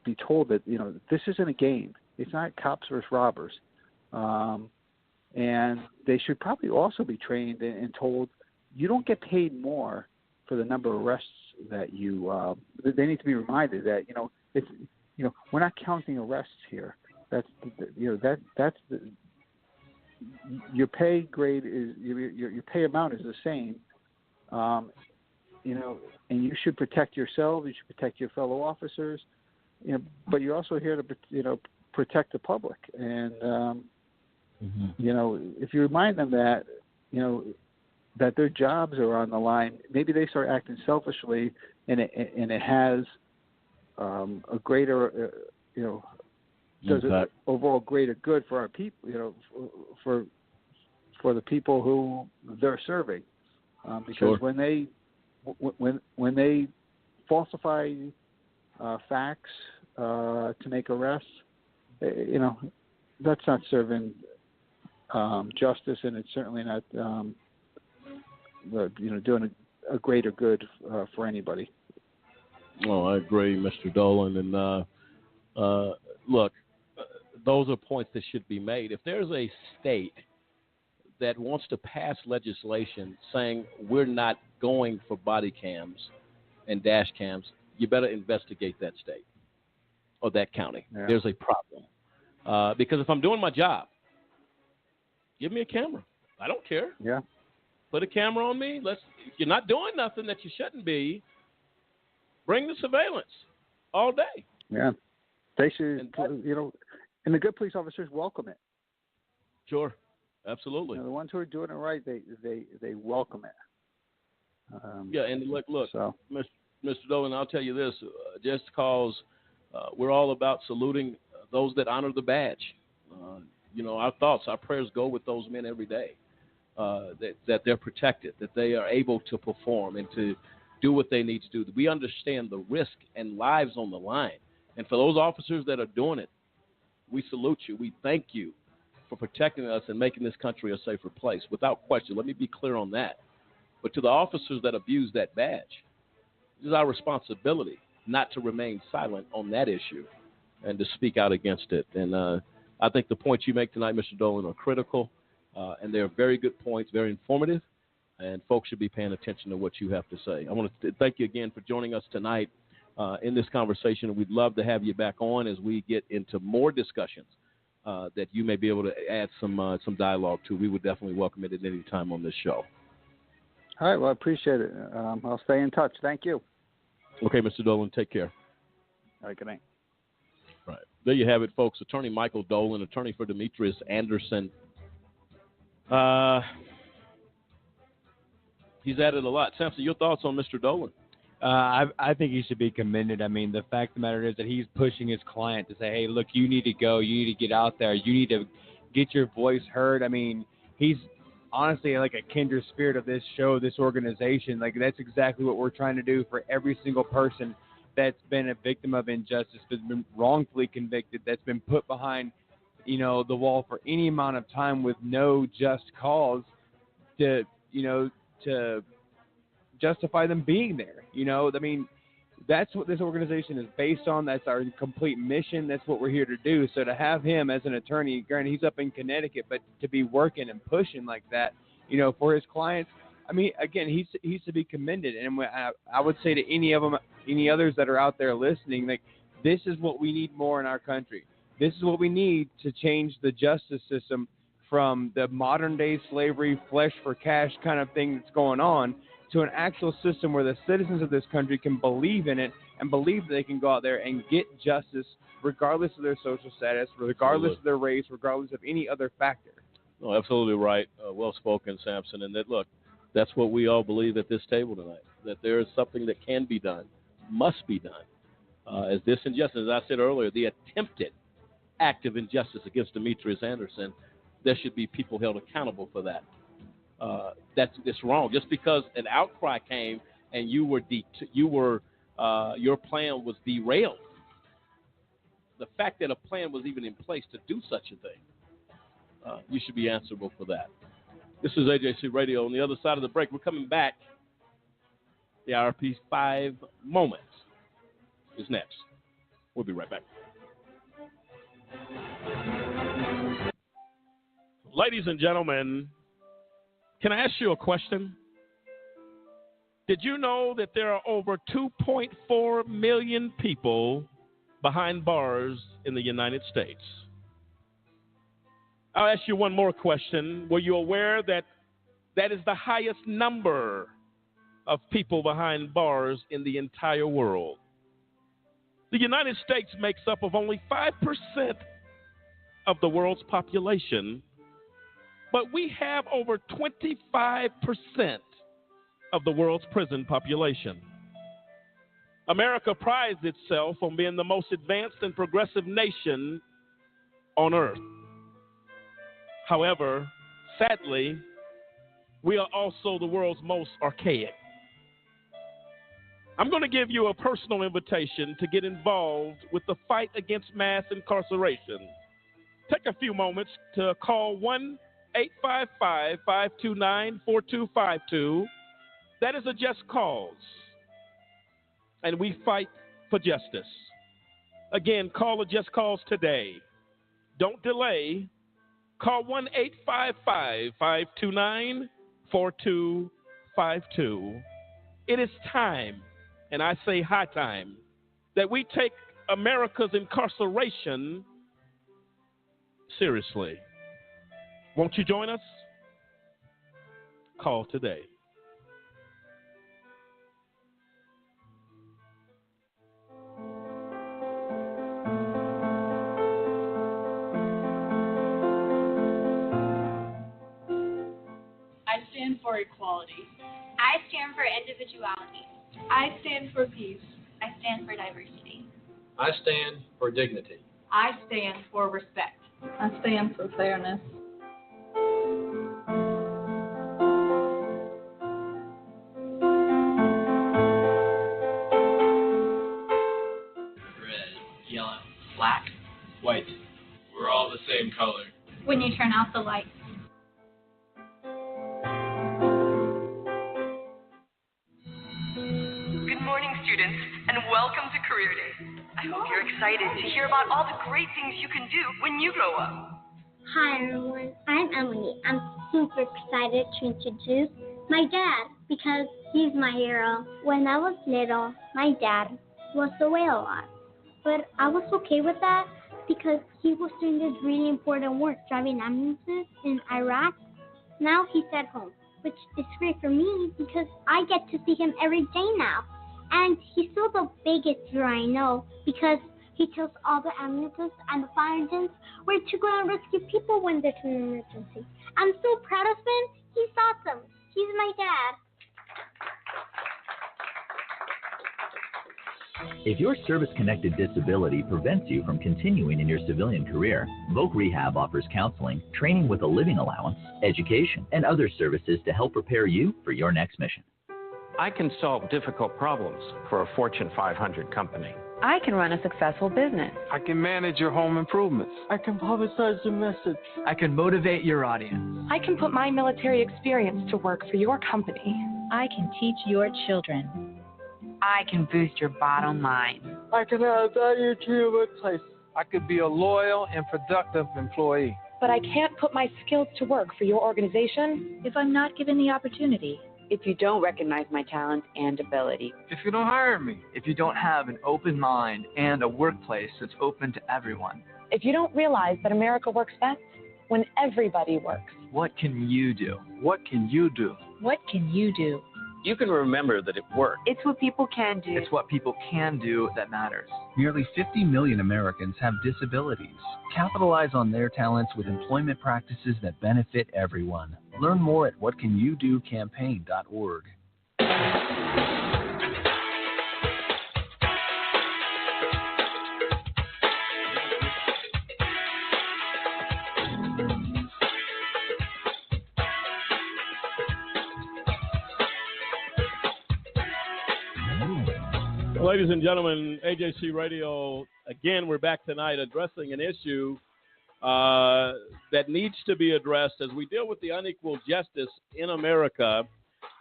be told that, you know, this isn't a game. It's not cops versus robbers, and they should probably also be trained and told, you don't get paid more for the number of arrests that they need to be reminded that it's we're not counting arrests here. That's your pay grade is your pay amount is the same. And you should protect yourself. You should protect your fellow officers. But you're also here to protect the public. And if you remind them that that their jobs are on the line, maybe they start acting selfishly, and it has a greater does it overall greater good for our people, for the people who they're serving, because when they falsify facts to make arrests, that's not serving justice, and it's certainly not doing a greater good for anybody. Oh, I agree, Mr. Dolan, and look. Those are points that should be made. If there's a state that wants to pass legislation saying we're not going for body cams and dash cams, you better investigate that state or that county. Yeah. There's a problem. Because if I'm doing my job, give me a camera. I don't care. Yeah. Put a camera on me. If you're not doing nothing that you shouldn't be, bring the surveillance all day. Yeah. They should, and the good police officers welcome it. Sure, absolutely. The ones who are doing it right, they welcome it. Yeah, and look, so. Mr. Dolan, I'll tell you this: just because we're all about saluting those that honor the badge. Our thoughts, our prayers go with those men every day. That they're protected, that they are able to perform and to do what they need to do. We understand the risk and lives on the line, and for those officers that are doing it, we salute you. We thank you for protecting us and making this country a safer place. Without question, let me be clear on that. But to the officers that abuse that badge, it is our responsibility not to remain silent on that issue and to speak out against it. And I think the points you make tonight, Mr. Dolan, are critical, and they're very good points, very informative, and folks should be paying attention to what you have to say. I want to thank you again for joining us tonight. In this conversation, we'd love to have you back on as we get into more discussions that you may be able to add some dialogue to. We would definitely welcome it at any time on this show. All right. Well, I appreciate it. I'll stay in touch. Thank you. Okay, Mr. Dolan, take care. All right. Good night. All right. There you have it, folks. Attorney Michael Dolan, attorney for Demetrius Anderson. He's added a lot. Samson, your thoughts on Mr. Dolan? I think he should be commended. I mean, the fact of the matter is that he's pushing his client to say, hey, look, you need to go. You need to get out there. You need to get your voice heard. I mean, he's honestly like a kindred spirit of this show, this organization. Like, that's exactly what we're trying to do for every single person that's been a victim of injustice, that's been wrongfully convicted, that's been put behind, the wall for any amount of time with no just cause to justify them being there. I mean, that's what this organization is based on. That's our complete mission. That's what we're here to do. So to have him as an attorney, granted he's up in Connecticut, but to be working and pushing like that, for his clients, I mean, again, he's to be commended. And I would say to any others that are out there listening, like, this is what we need more in our country. This is what we need to change the justice system from the modern day slavery, flesh for cash kind of thing that's going on, to an actual system where the citizens of this country can believe in it and believe that they can go out there and get justice regardless of their social status, regardless of their race, regardless of any other factor. No, absolutely right. Well spoken, Samson. And that's what we all believe at this table tonight, that there is something that can be done, must be done. As this injustice, as I said earlier, the attempted act of injustice against Demetrius Anderson, there should be people held accountable for that. That's wrong. Just because an outcry came and your plan was derailed, the fact that a plan was even in place to do such a thing, you should be answerable for that. This is AJC Radio. On the other side of the break, we're coming back. The IRP's 5 Moments is next. We'll be right back. Ladies and gentlemen, can I ask you a question? Did you know that there are over 2.4 million people behind bars in the United States? I'll ask you one more question. Were you aware that that is the highest number of people behind bars in the entire world? The United States makes up of only 5% of the world's population, but we have over 25% of the world's prison population. America prides itself on being the most advanced and progressive nation on earth. However, sadly, we are also the world's most archaic. I'm going to give you a personal invitation to get involved with the fight against mass incarceration. Take a few moments to call 1-855-529-4252. That is a just cause, and we fight for justice. Again, call a just cause today. Don't delay. Call 1-855-529-4252. It is time, and I say high time, that we take America's incarceration seriously. Won't you join us? Call today. I stand for equality. I stand for individuality. I stand for peace. I stand for diversity. I stand for dignity. I stand for respect. I stand for fairness. Red, yellow, black, white. We're all the same color. When you turn out the lights. Good morning, students, and welcome to Career Day. I hope you're excited to hear about all the great things you can do when you grow up. Hi, everyone. I'm Emily. I'm super excited to introduce my dad because he's my hero. When I was little, my dad was away a lot, but I was okay with that because he was doing this really important work driving ambulances in Iraq. Now he's at home, which is great for me because I get to see him every day now. And he's still the biggest hero I know because he tells all the ambulances and the fire engines where to go and rescue people when there's an emergency. I'm so proud of him. He's awesome. He's my dad. If your service-connected disability prevents you from continuing in your civilian career, Voc Rehab offers counseling, training with a living allowance, education, and other services to help prepare you for your next mission. I can solve difficult problems for a Fortune 500 company. I can run a successful business. I can manage your home improvements. I can publicize your message. I can motivate your audience. I can put my military experience to work for your company. I can teach your children. I can boost your bottom line. I can add value to your workplace. I could be a loyal and productive employee. But I can't put my skills to work for your organization if I'm not given the opportunity. If you don't recognize my talent and ability. If you don't hire me. If you don't have an open mind and a workplace that's open to everyone. If you don't realize that America works best when everybody works. What can you do? What can you do? What can you do? You can remember that it worked. It's what people can do. It's what people can do that matters. Nearly 50 million Americans have disabilities. Capitalize on their talents with employment practices that benefit everyone. Learn more at whatcanyoudocampaign.org. Ladies and gentlemen, AJC Radio, again, we're back tonight addressing an issue that needs to be addressed as we deal with the unequal justice in America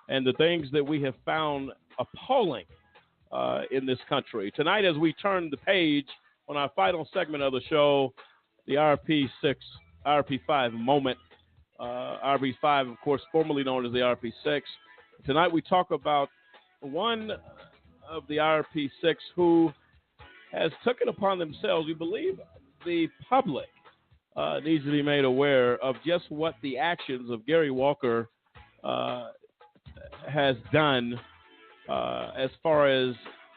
and the things that we have found appalling in this country. Tonight, as we turn the page on our final segment of the show, the RP5 moment, RP5, of course, formerly known as the RP6. Tonight, we talk about one of the IRP6 who has taken upon themselves, we believe the public needs to be made aware of just what the actions of Gary Walker has done as far as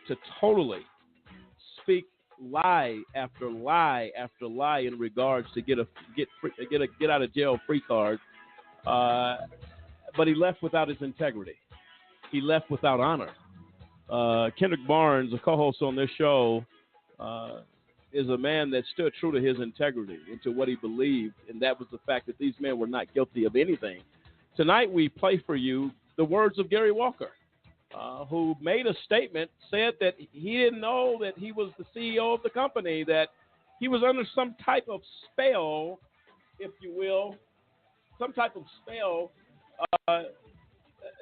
to totally speak lie after lie after lie in regards to get out of jail free card, but he left without his integrity. He left without honor. Kendrick Barnes, a co-host on this show, is a man that stood true to his integrity and to what he believed, and that was the fact that these men were not guilty of anything. Tonight we play for you the words of Gary Walker, who made a statement, said that he didn't know that he was the CEO of the company, that he was under some type of spell, if you will, some type of spell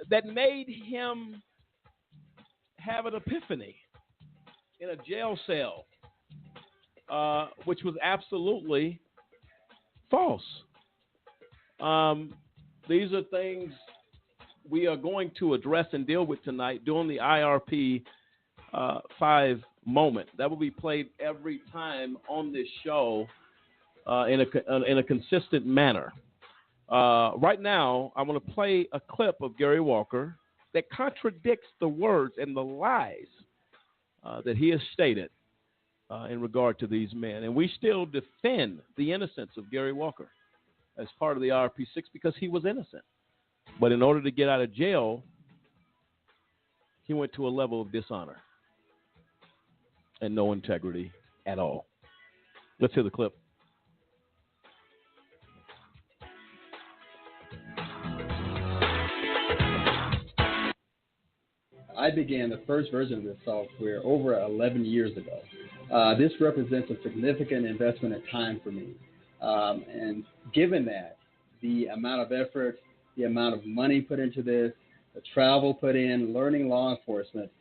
that made him have an epiphany in a jail cell, which was absolutely false. These are things we are going to address and deal with tonight during the IRP 5 moment. That will be played every time on this show in a consistent manner. Right now, I want to play a clip of Gary Walker that contradicts the words and the lies that he has stated in regard to these men. And we still defend the innocence of Gary Walker as part of the IRP6 because he was innocent. But in order to get out of jail, he went to a level of dishonor and no integrity at all. Let's hear the clip. I began the first version of this software over 11 years ago. This represents a significant investment of time for me. And given that, the amount of effort, the amount of money put into this, the travel put in, learning law enforcement,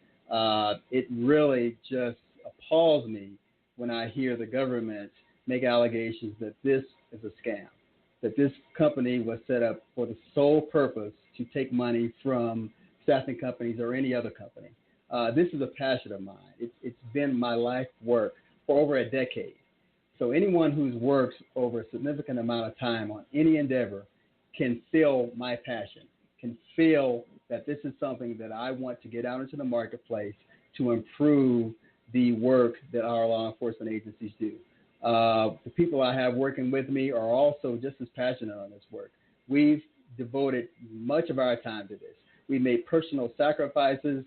it really just appalls me when I hear the government make allegations that this is a scam, that this company was set up for the sole purpose to take money from staffing companies or any other company. This is a passion of mine. It's been my life work for over a decade. So anyone who's worked over a significant amount of time on any endeavor can feel my passion, can feel that this is something that I want to get out into the marketplace to improve the work that our law enforcement agencies do. The people I have working with me are also just as passionate on this work. We've devoted much of our time to this. We made personal sacrifices.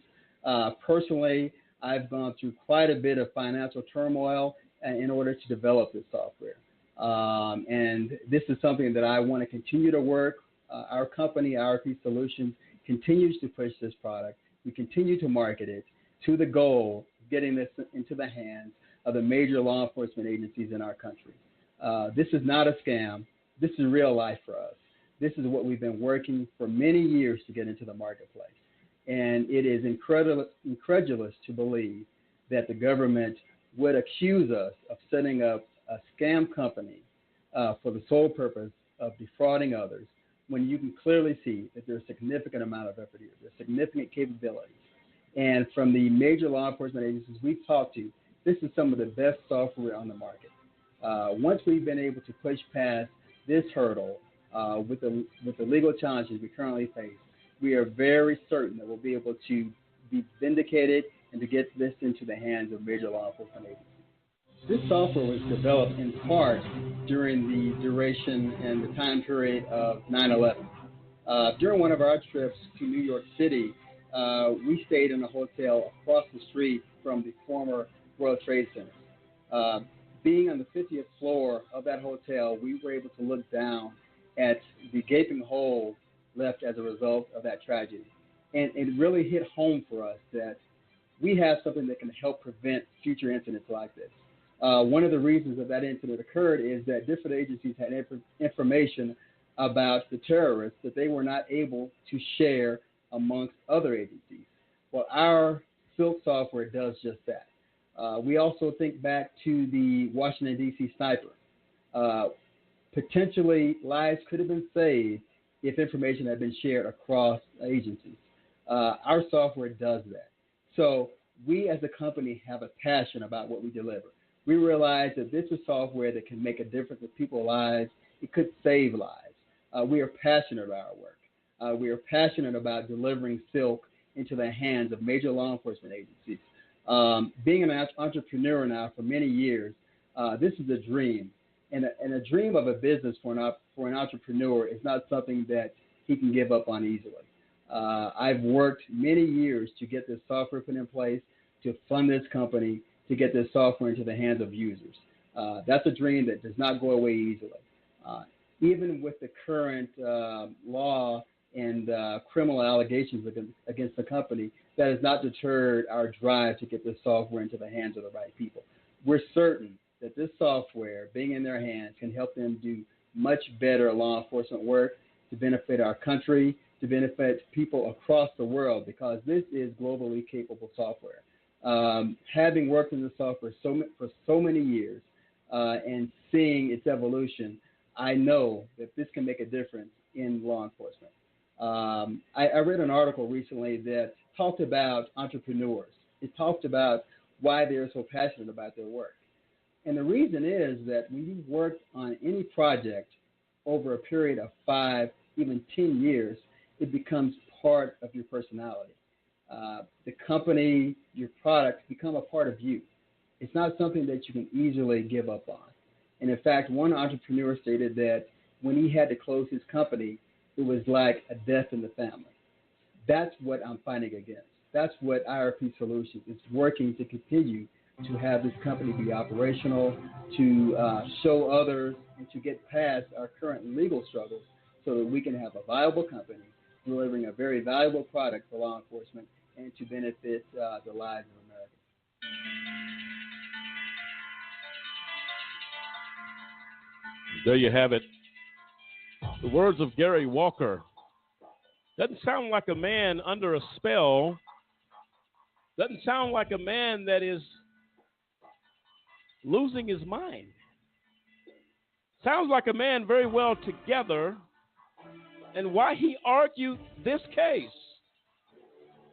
Personally, I've gone through quite a bit of financial turmoil in order to develop this software. And this is something that I want to continue to work. Our company, IRP Solutions, continues to push this product. We continue to market it to the goal of getting this into the hands of the major law enforcement agencies in our country. This is not a scam. This is real life for us. This is what we've been working for many years to get into the marketplace. And it is incredulous to believe that the government would accuse us of setting up a scam company for the sole purpose of defrauding others, when you can clearly see that there's a significant amount of effort here, there's significant capabilities. And from the major law enforcement agencies we've talked to, this is some of the best software on the market. Once we've been able to push past this hurdle with the legal challenges we currently face, we are very certain that we'll be able to be vindicated and to get this into the hands of major law enforcement agencies. This software was developed in part during the duration and the time period of 9/11. During one of our trips to New York City, we stayed in a hotel across the street from the former World Trade Center. Being on the 50th floor of that hotel, we were able to look down at the gaping hole left as a result of that tragedy. And it really hit home for us that we have something that can help prevent future incidents like this. One of the reasons that incident occurred is that different agencies had information about the terrorists that they were not able to share amongst other agencies. Well, our Silk software does just that. We also think back to the Washington, D.C. sniper. Potentially, lives could have been saved if information had been shared across agencies. Our software does that. So we as a company have a passion about what we deliver. We realize that this is software that can make a difference in people's lives. It could save lives. We are passionate about our work. We are passionate about delivering silk into the hands of major law enforcement agencies. Being an entrepreneur now for many years, this is a dream. And a dream of a business for an entrepreneur is not something that he can give up on easily. I've worked many years to get this software put in place, to fund this company, to get this software into the hands of users. That's a dream that does not go away easily. Even with the current law and criminal allegations against the company, that has not deterred our drive to get this software into the hands of the right people. We're certain that this software, being in their hands, can help them do much better law enforcement work to benefit our country, to benefit people across the world, because this is globally capable software. Having worked in the software for so many years and seeing its evolution, I know that this can make a difference in law enforcement. I read an article recently that talked about entrepreneurs. It talked about why they're so passionate about their work. And the reason is that when you work on any project over a period of 5, even 10 years, it becomes part of your personality. The company, your products become a part of you. It's not something that you can easily give up on. And in fact, one entrepreneur stated that when he had to close his company, it was like a death in the family. That's what I'm fighting against. That's what IRP Solutions is working to continue to have this company be operational, to show others, and to get past our current legal struggles so that we can have a viable company delivering a very valuable product for law enforcement and to benefit the lives of Americans. There you have it. The words of Gary Walker. Doesn't sound like a man under a spell. Doesn't sound like a man that is losing his mind. Sounds like a man very well together, and why he argued this case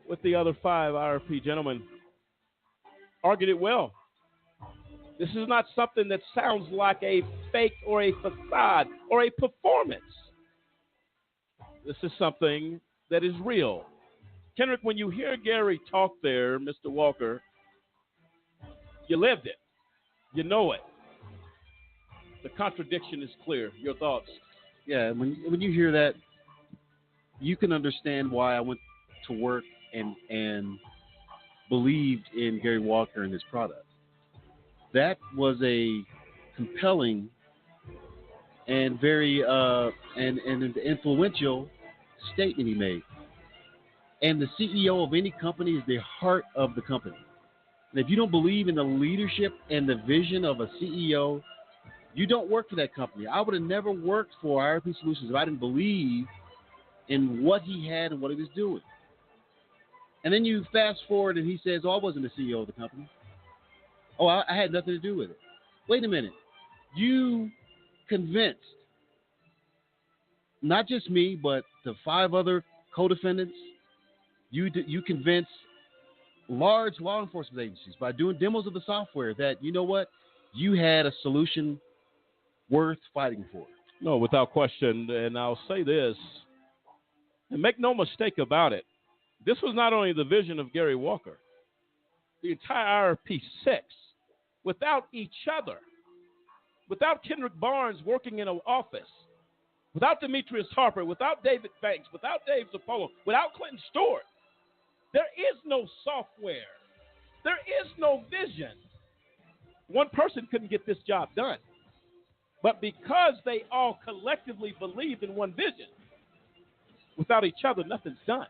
with the other 5 IRP gentlemen. Argued it well. This is not something that sounds like a fake or a facade or a performance. This is something that is real. Kendrick, when you hear Gary talk there, Mr. Walker, you lived it. You know it. The contradiction is clear. Your thoughts? Yeah, when you hear that, you can understand why I went to work and believed in Gary Walker and his product. That was a compelling and very and an influential statement he made. And the CEO of any company is the heart of the company. And if you don't believe in the leadership and the vision of a CEO, you don't work for that company. I would have never worked for IRP Solutions if I didn't believe in what he had and what he was doing. And then you fast forward and he says, oh, I wasn't the CEO of the company. Oh, I had nothing to do with it. Wait a minute. You convinced not just me, but the 5 other co-defendants. You convinced large law enforcement agencies by doing demos of the software that, you know what, you had a solution worth fighting for. No, without question. And I'll say this, and make no mistake about it, this was not only the vision of Gary Walker. The entire IRP 6, without each other, without Kendrick Barnes working in an office, without Demetrius Harper, without David Banks, without Dave Zappolo, without Clinton Stewart, there is no software. There is no vision. One person couldn't get this job done. But because they all collectively believed in one vision, without each other, nothing's done.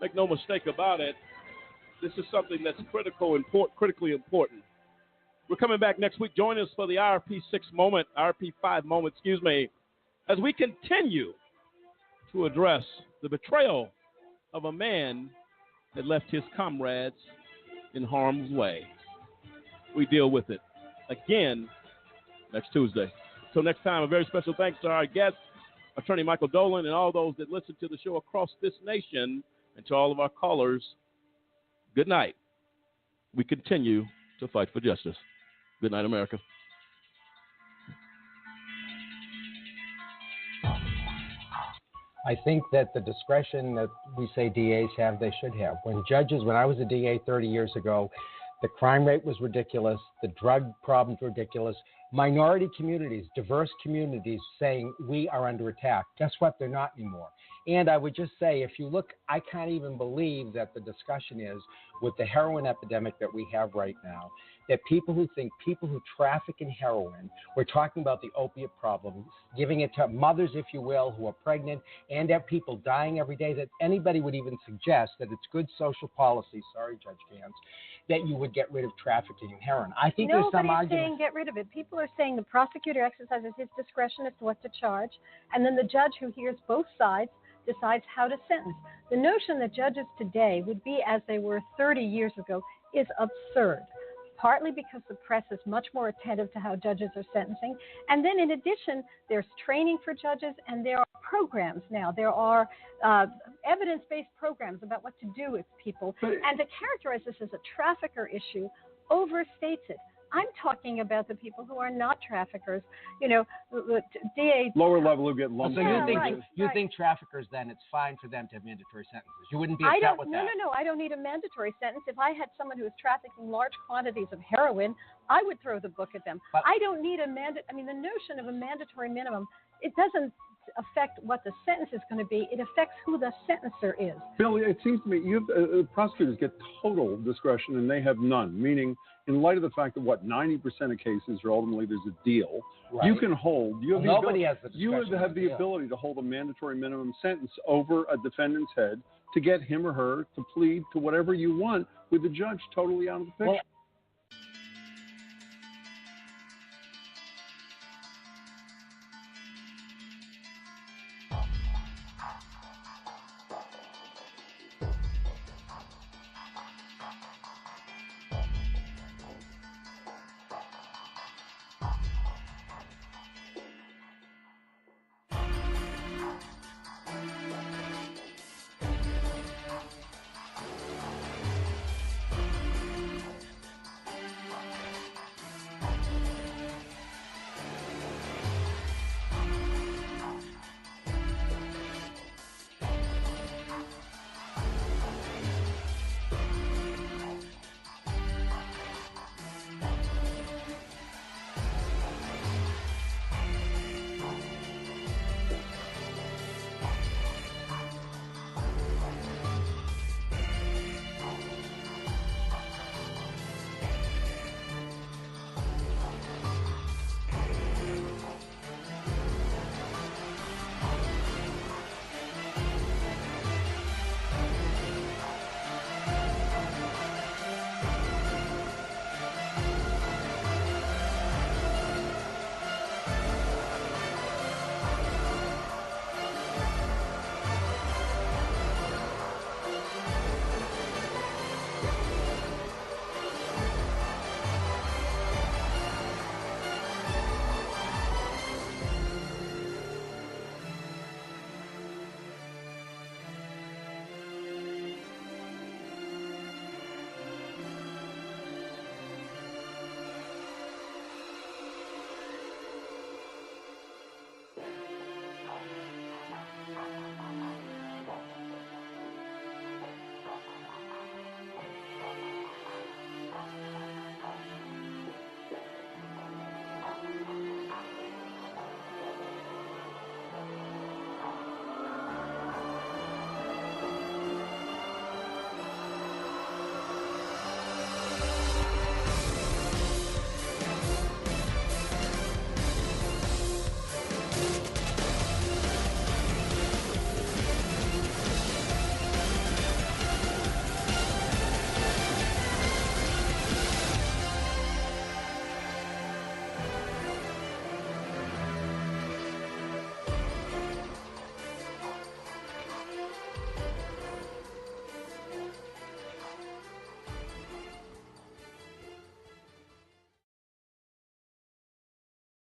Make no mistake about it, this is something that's critically important. We're coming back next week. Join us for the IRP 5 moment, as we continue to address the betrayal of a man that left his comrades in harm's way. We deal with it again next Tuesday. Until next time, a very special thanks to our guest, Attorney Michael Dolan, and all those that listen to the show across this nation. And to all of our callers, good night. We continue to fight for justice. Good night, America. I think that the discretion that we say DAs have, they should have. When I was a DA 30 years ago, the crime rate was ridiculous, the drug problems were ridiculous. Minority communities, diverse communities saying we are under attack. Guess what? They're not anymore. And I would just say, if you look, I can't even believe that the discussion is with the heroin epidemic that we have right now, that people who traffic in heroin, we're talking about the opiate problem, giving it to mothers, if you will, who are pregnant and have people dying every day, that anybody would even suggest that it's good social policy, sorry, Judge Gans, that you would get rid of trafficking in heroin. I think there's some argument. Nobody's saying get rid of it. People are saying the prosecutor exercises his discretion as to what to charge, and then the judge who hears both sides decides how to sentence. The notion that judges today would be as they were 30 years ago is absurd, partly because the press is much more attentive to how judges are sentencing. And then in addition, there's training for judges, and there are programs now. There are evidence-based programs about what to do with people. And to characterize this as a trafficker issue overstates it. I'm talking about the people who are not traffickers. DA lower level who get lumped. So you think traffickers, then it's fine for them to have mandatory sentences? You wouldn't be upset with that? No. I don't need a mandatory sentence. If I had someone who was trafficking large quantities of heroin, I would throw the book at them. But I don't need the notion of a mandatory minimum, it doesn't affect what the sentence is going to be. It affects who the sentencer is. Bill, it seems to me prosecutors get total discretion and they have none, meaning in light of the fact that 90% of cases are ultimately there's a deal, right. You can hold. You have the ability to hold a mandatory minimum sentence over a defendant's head to get him or her to plead to whatever you want with the judge totally out of the picture.